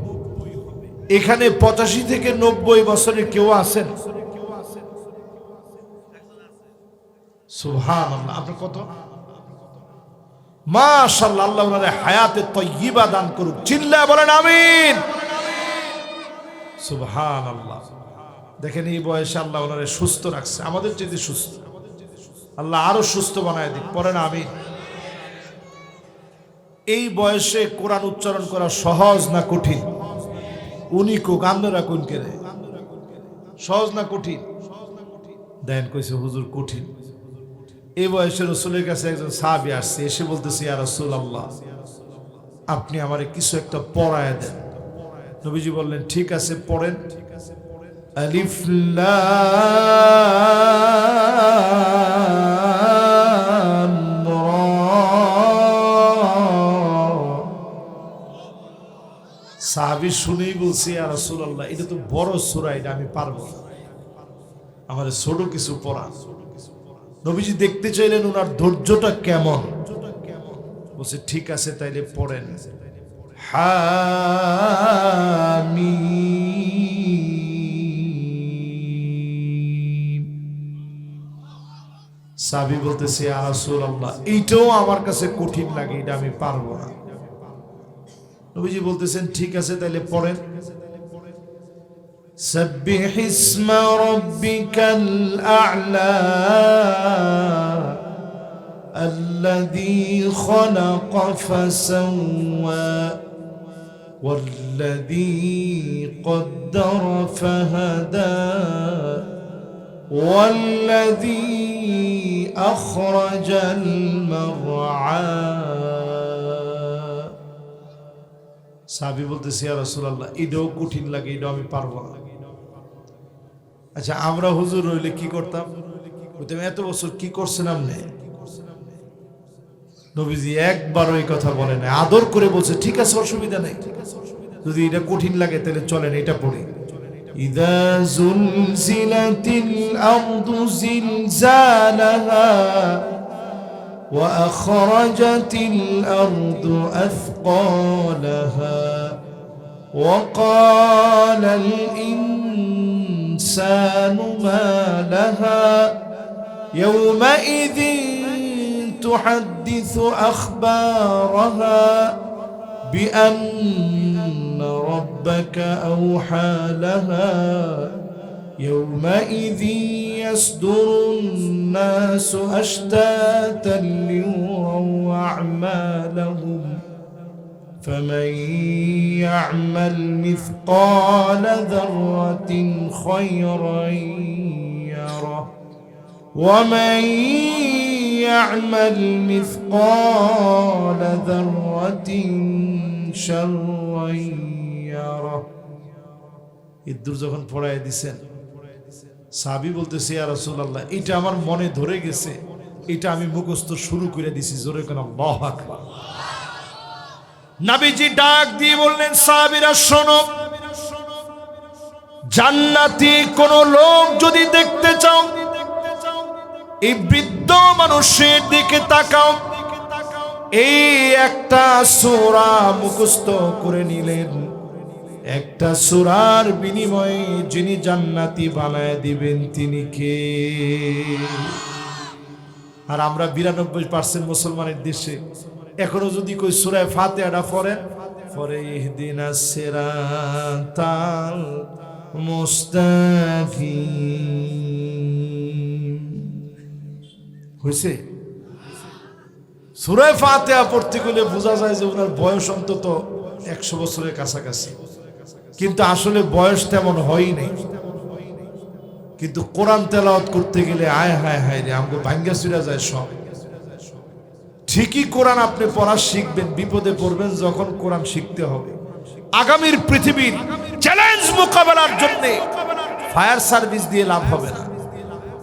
এখানে 85 থেকে 90 বছরের কেউ আছেন? সুবহানাল্লাহ। আপনার কত? মাশাআল্লাহ। আল্লাহ ওনারে হায়াতে তয়্যিবা দান করুক। চিল্লায় বলেন আমিন। সুবহানাল্লাহ। দেখেন এই বয়সে আল্লাহ ওনারে সুস্থ রাখছে, আমাদের চেয়ে সুস্থ। আল্লাহ আরো সুস্থ বানায় দিক। পড়েন আমিন। এই বয়সে কোরআন উচ্চারণ করা সহজ না কঠিন? উনি কোক আপনারা কোন কেরে? সহজ না কঠিন? দেন কইছে হুজুর কঠিন। এই বয়সে রাসূলের কাছে একজন সাহাবী আসছে, এসে বলতেছে, ইয়া রাসূলুল্লাহ, আপনি আমারে কিছু একটা পড়ায় দেন। নবীজি বললেন, ঠিক আছে পড়েন। আলিফ লাম রা। সাহাবী শুনেই বলছে, ইয়া রাসূলুল্লাহ, এটা তো বড় সূরা, এটা আমি পারবো না, আমারে ছোট কিছু পড়া। নবীজি দেখতে চাইলেন ওনার ধৈর্যটা কেমন। বলছে ঠিক আছে তাইলে পড়েন। হামিম। সাহাবী বলতেছে, ইয়া রাসূলুল্লাহ, এইটাও আমার কাছে কঠিন লাগে, এটা আমি পারবো না। নবীজি বলতেছেন ঠিক আছে তাইলে পড়েন। سبح اسم ربك الأعلى الذي خلق فسوى والذي قدر فهدى والذي أخرج المرعى। সাহাবী বলতেছে, ইয়া রাসূলুল্লাহ, এটাও কঠিন লাগে, এটাও আমি পারবো না। আচ্ছা আমরা হুজুর হইলে কি করতাম? বলতাম, এত বছর কি করছেন আপনি? নবীজি একবার ওই কথা বলে না, আদর করে বলছে ঠিক আছে অসুবিধা নেই, যদি এটা কঠিন লাগে তাহলে চলেন এটা পড়ি। ইযা যুলজিলাতিল আরদু জিলজালাহা ওয়া আখরাজাতিল আরদু আথকালাহা ওয়া ক্বালাল ইনসানু মা লাহা ইয়াওমাইযিন تحدث أخبارها بأن ربك أوحى لها يومئذ يصدر الناس أشتاتا ليروا أعمالهم فمن يعمل مثقال ذرة خيرا يره ومن يعمل مثقال ذرة شرا يره ইদ্দুর যখন পড়ায় দিছেন সাহাবী বলতেছে ইয়া রাসূলুল্লাহ এটা আমার মনে ধরে গেছে এটা আমি মুখস্থ শুরু করে দিছি জোরে কোন আল্লাহু আকবার নবীজি ডাক দিয়ে বললেন সাহাবীরা শোনো জান্নাতি কোন লোক যদি দেখতে চাও এই বৃদ্ধ মানুষের দিকে তাকাও এই একটা সূরা মুখস্থ করে নিলেন একটা সূরার বিনিময়ে যিনি জান্নাতি বানায় দিবেন তিনি কে আর আমরা 92% মুসলমানের দেশে এখনো যদি কই সূরা ফাতিহাটা পড়ে ইহদিনাস সিরাতাল মুস্তাকিম হইছে সূরা ফাতিহা পড়তে গেলে বোঝা যায় যে ওনার বয়স অন্তত 100 বছরের কাছাকাছি কিন্তু আসলে বয়স তেমন হয়ই নাই কিন্তু কোরআন তেলাওয়াত করতে গেলে আয় হায় হায় রে আমাকে ভাঙ্গা চুরা যায় সব ঠিকই কোরআন আপনি পড়া শিখবেন বিপদে পড়বেন যখন কোরআন শিখতে হবে আগামীর পৃথিবীর চ্যালেঞ্জ মোকাবেলার জন্য ফায়ার সার্ভিস দিয়ে লাভ হবে না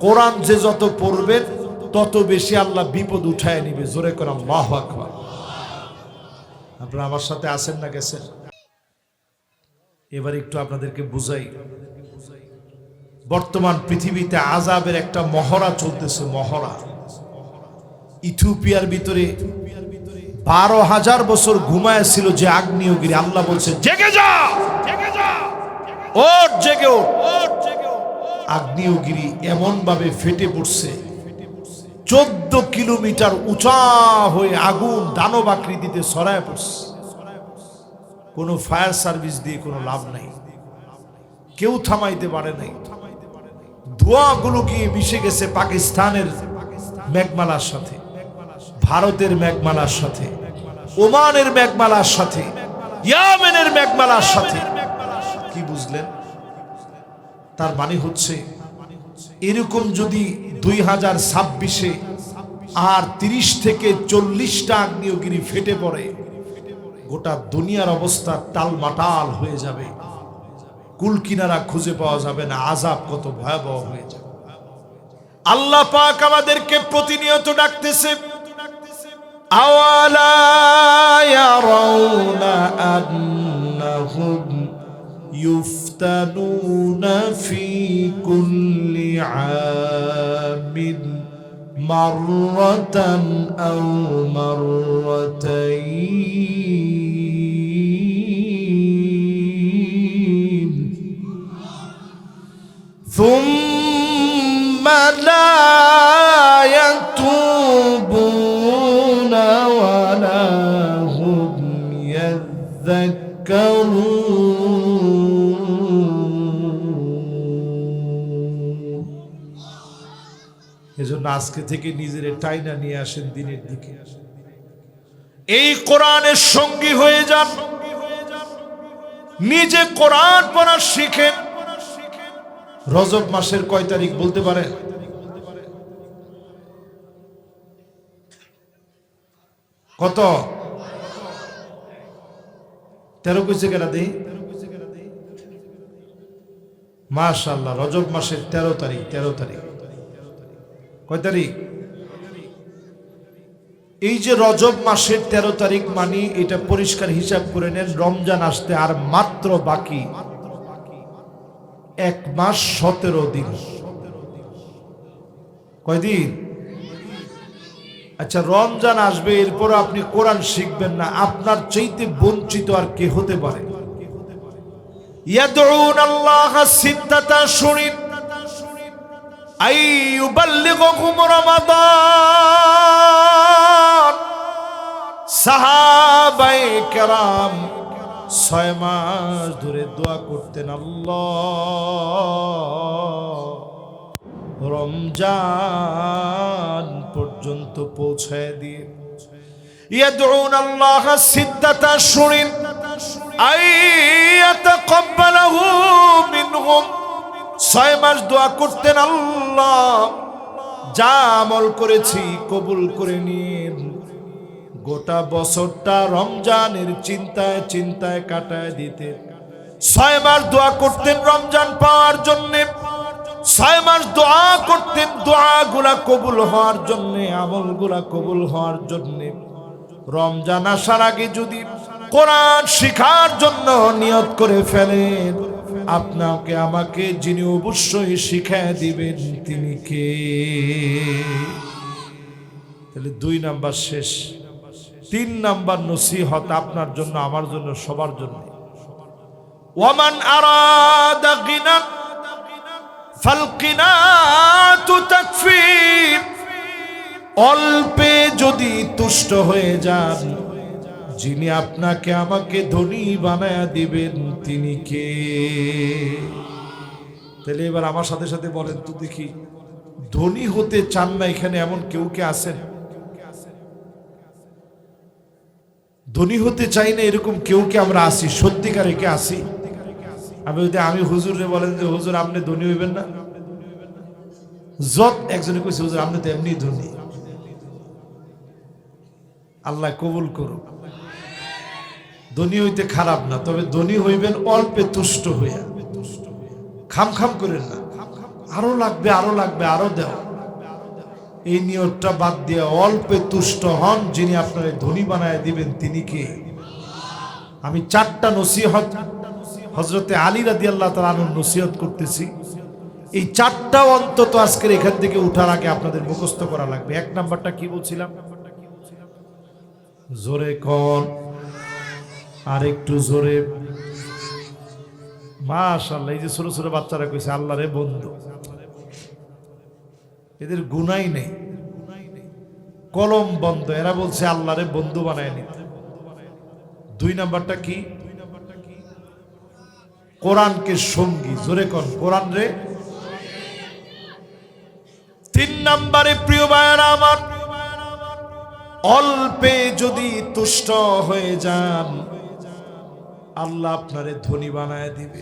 কোরআন যে যত পড়বেন তত বেশি আল্লাহ বিপদ উঠায় নিবে জোরে করে আল্লাহু আকবার আপনারা আমার সাথে আছেন না গেছেন এবার একটু আপনাদেরকে বুঝাই বর্তমান পৃথিবীতে আযাবের একটা মহড়া চলতেছে মহড়া ইথিওপিয়ার ভিতরে 12,000 বছর ঘুমায় ছিল যে আগ্নেয়গিরি আল্লাহ বলছে জেগে যা ওঠ জেগে ওঠ আগ্নেয়গিরি এমন ভাবে ফেটে পড়ছে 14 কিলোমিটার উঁচা হয়ে আগুন দানব আকৃতিতে ছড়ায় পড়ছে কোনো ফায়ার সার্ভিস দিয়ে কোনো লাভ নাই কেউ থামাইতে পারে নাই ধোঁয়াগুলো গিয়ে মিশে গেছে পাকিস্তানের মেঘমালার সাথে ভারতের মেঘমালার সাথে ওমানের মেঘমালার সাথে ইয়েমেনের মেঘমালার সাথে কি বুঝলেন তার মানে হচ্ছে এরকম যদি 2026-এ আর 30 থেকে 40টা আগ্নেয়গিরি ফেটে পড়ে গোটা দুনিয়ার অবস্থা টালমাটাল হয়ে যাবে কুল কিনারা খুঁজে পাওয়া যাবে না আযাব কত ভয়াবহ হয়ে যাবে আল্লাহ পাক আমাদেরকে প্রতিনিয়ত ডাকতেছে আওয়ালা ইয়ারাউনা আন্নাহুম ইফতানুনা ফি কুল্লি আমিন মাররাতান আও মাররাতাইন ثم لا يتوبون ولا هم يذكرون এজন্য আজকে থেকে নিজের টাইনা নিয়ে আসেন দিনের দিকে এই কোরআনের সঙ্গী হয়ে যান নিজে কোরআন পড়া শিখেন রজব মাসের কয় তারিখ বলতে পারেন কত 13 কইছে কেনা দেই মাশাআল্লাহ রজব মাসের 13 তারিখ কয় তারিখ এই যে রজব মাসের 13 তারিখ মানে এটা পরিষ্কার হিসাব করে নেন রমজান আসতে আর মাত্র বাকি 1 মাস 17 দিন কয়দিন আচ্ছা রমজান আসবে এরপর আপনি কোরআন শিখবেন না আপনার চাইতে বঞ্চিত আর কে হতে পারে ইয়াদউন আল্লাহ সিত্তাতা শুনিন আইয়ুবাল্লিগুকুম রমাদান। সাহাবায়ে কেরাম 6 মাস ধরে দোয়া করতেন, আল্লাহ রমজান পর্যন্ত পৌঁছায় দিয়ে। ইয়াদউন আল্লাহ সিদ্দাতা শুরিন আইয়াতাকাব্বালাহু মিনহুম। 6 মাস দোয়া করতেন, আল্লাহ যা আমল করেছি কবুল করে নিন। গোটা বছরটা রমজানের চিন্তায় চিন্তায় কাটায় দিতেন। 6 মাস দোয়া করতেন রমজান পাওয়ার জন্যে। 6 মাস দোয়া করতেন দোয়াগুলা কবুল হওয়ার জন্যে, আমলগুলা কবুল হওয়ার জন্যে। রমজান আসার আগে যদি কোরআন শিখার জন্য নিয়ত করে ফেলেন, আপনাকে আমাকে যিনি অবশ্যই শিখায় দিবেন তিনি কে? তাহলে 2 নাম্বার শেষ। 3 নাম্বার নসিহত আপনার জন্য, আমার জন্য, সবার জন্য। ওয়ামান আরাদা গিনা ফালকিনাতু তাকফি। অল্পে যদি তুষ্ট হয়ে যান, যিনি আপনাকে আমাকে ধনী বানায়া দিবেন তিনি কে? তাহলে এবার আমার সাথে সাথে বলেন তো দেখি, ধনী হতে চান না এখানে এমন কেউ কে আছেন? ধনী হতে চাই না এরকম কেউ কে আমরা আসি? সত্যিকারে কে আসি? আমি হুজুরে বলেন যে হুজুর আপনি ধনী হইবেন না, যত একজনে কইছে হুজুর আপনি তো এমনি ধনী। আল্লাহ কবুল করুক। ধনী হইতে খারাপ না, তবে ধনী হইবেন অল্পে তুষ্ট হইয়া। খাম খাম করেন না, আরো লাগবে আরো লাগবে আরো দেও, এই নিয়তটা বাদ দিয়ে অল্পে তুষ্ট হন। যিনি আপনার ধনী বানায় দিবেন তিনি কে? আমি 4টা নসিহত হযরতে আলী রাদিয়াল্লাহু তাআলা আনহুর নসিহত করতেছি। এই 4টা অন্তত আজকের এখান থেকে উঠার আগে আপনাদের মুখস্থ করা লাগবে। 1 নাম্বারটা কি বলছিলাম? জোরে কোন, আর একটু জোরে। মাশাআল্লাহ, এই যে ছোট ছোট বাচ্চারা কইছে আল্লাহরে বন্ধু, এদের গুনাই নেই, কলম বন্ধ। এরা বলছে আল্লাহরে বন্ধু বানায় নিতে। 2 নাম্বারটা কি? কোরআনকে সঙ্গী। জোরে কোন, কোরআন রে। 3 নাম্বারে প্রিয় ভাইরা আমার, অল্পে যদি তুষ্ট হয়ে যান, আল্লাহ আপনারে ধনী বানায় দিবে।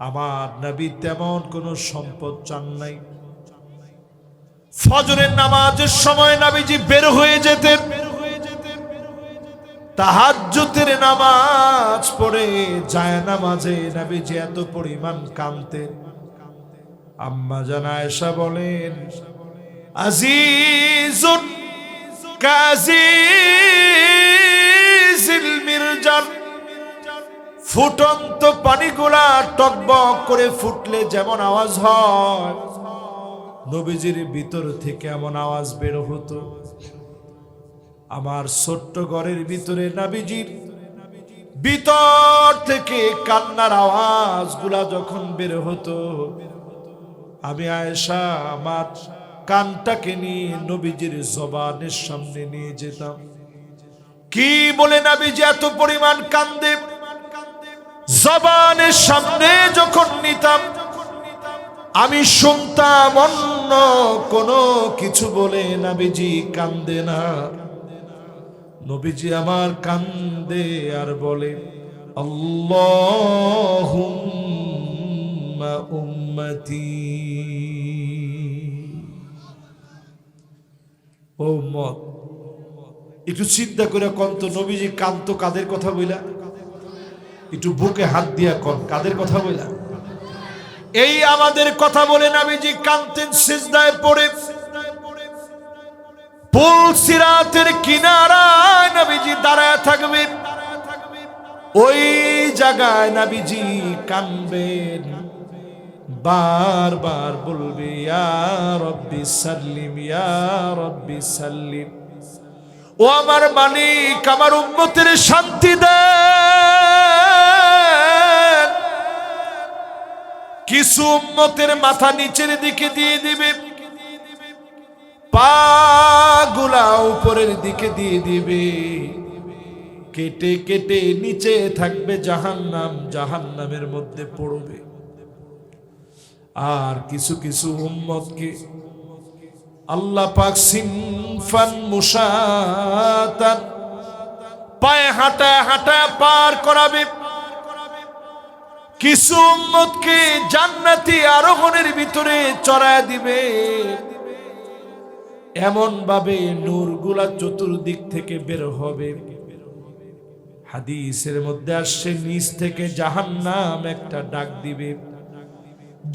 আমার নবী তেমন কোনো সম্পদ চান নাই। ফজরের নামাজের সময় নবীজি বের হয়ে যেতেন, তাহাজ্জুদের নামাজ পড়ে জায়নামাজে নবীজি এত পরিমাণ কাঁদতেন। আম্মা জান আয়েশা বলেন, আজিজুন কাজিজিল মিরজান। ফুটন্ত পানিগুলা টকবক করে ফুটলে যেমন আওয়াজ হয়, নবীজির ভিতর থেকে এমন আওয়াজ বের হতো। আমার ছোট্ট ঘরের ভিতরে নবীজির ভিতর থেকে কান্নার আওয়াজগুলা যখন বের হতো, আমি আয়েশা আমার কানটাকে নিয়ে নবীজির জবানের সামনে নিয়ে যেতাম। কি বলে নবীজি এত পরিমাণ কান্দে, জবানের সামনে যখন নিতাম আমি শুনতাম অন্য কোনো কিছু বলে নবীজি কান্দে না। নবীজি আমার কান্দে আর বলে, আল্লাহুম্মা উম্মতি। ও উম্মত, একটু চিন্তা করে কন তো, নবীজি কাঁদতো কাদের কথা বইলা? একটু বুকে হাত দিয়া কন, কাদের কথা বইলা? এই আমাদের কথা বলে নবীজি কাঁদতেন সিজদায় পড়ে। পুল সিরাতের কিনারায় নবীজি দাঁড়ায় থাকবেন, ওই জায়গায় নবীজি কাঁদবেন, বারবার বলবে ইয়া রব্বি সাল্লিম, ইয়া রব্বি সাল্লিম। ও আমার মালিক, আমার উম্মতের শান্তি দেন। কিছু উম্মতের মাথা নিচের দিকে দিয়ে দিবে, পা গুলা উপরের দিকে দিয়ে দিবে, কেটে কেটে নিচে থাকবে জাহান্নাম, জাহান্নামের মধ্যে পড়বে। আর কিছু কিছু উম্মতকে আল্লাহ পাক সিনফান মুশাতান পায়ে হাঁটা হাঁটা পার করাবে। কিছু উম্মতকে জান্নাতি আরোহণের ভিতরে চড়ায় দিবে, এমন ভাবে নূরগুলা চতুর্দিক থেকে বের হবে। হাদিসের মধ্যে আসছে নিচ থেকে জাহান্নাম একটা ডাক দিবে,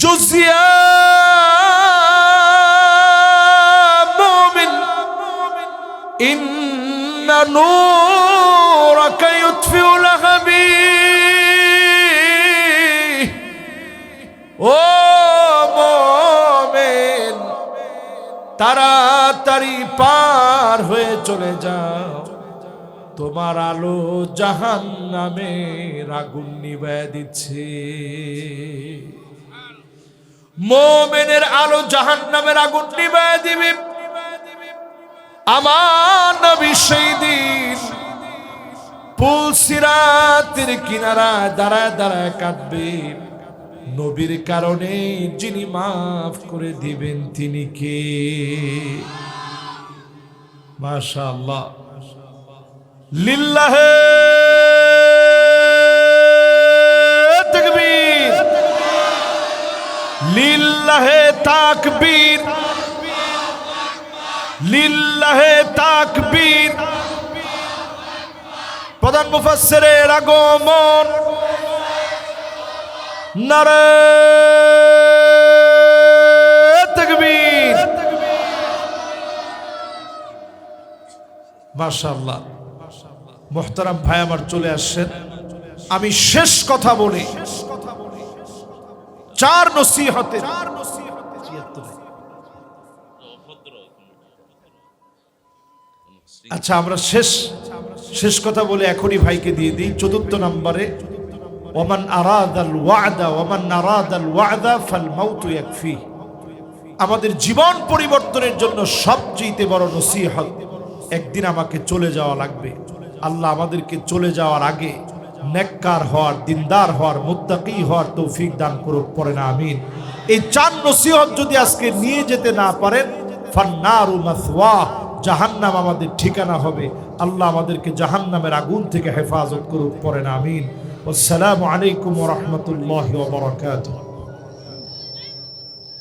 জুজিয়া মুমিন ইন্না নূরাকা ইউতফিউ লাহাবি। ও মুমিন, তাড়াতাড়ি পার হয়ে চলে যাও, তোমার আলো জাহান্নামের আগুন নিভায় দিচ্ছে। মুমিনের আলো জাহান্নামের আগুন নিভায় দিবে। আমার নবী সেই দিন পুল সিরাতের কিনারায় দাঁড়ায় দাঁড়ায় কাঁদবে, নবীর কারণে যিনি মাফ করে দিবেন তিনি কে? মাশাআল্লাহ, লিল্লাহে তাকবীর, লিল্লাহে তাকবীর, লিল্লাহে তাকবীর। প্রধান মুফাসসিরের আগমন, নারে তাকবীর। মাশাআল্লাহ, মুহতারাম ভাই আমার চলে আসছেন। আমি শেষ কথা বলি, চার নসিহতে, আচ্ছা আমরা শেষ কথা বলে এখনই ভাইকে দিয়ে দিই। চতুর্থ নম্বরে, ওমান আরাদাল ওয়াদা ওমান আরাদাল ওয়াদা ফাল মাউতু ইয়াকফি। আমাদের জীবন পরিবর্তনের জন্য সবচেয়ে বড় নসিহত, একদিন আমাকে চলে যাওয়া লাগবে। আল্লাহ আমাদেরকে চলে যাওয়ার আগে নেককার হওয়ার, দিনদার হওয়ার, মুত্তাকি হওয়ার তৌফিক দান করুক, পড়ে না আমিন। এই চার নসিহত যদি আজকে নিয়ে যেতে না পারেন, ফান্নারু মাসওয়া, জাহান্নাম আমাদের ঠিকানা হবে। আল্লাহ আমাদেরকে জাহান্নামের আগুন থেকে হেফাজত করুক, পড়ে না আমিন। আসসালামু আলাইকুম ওয়া রাহমাতুল্লাহি ওয়া বারাকাতুহু।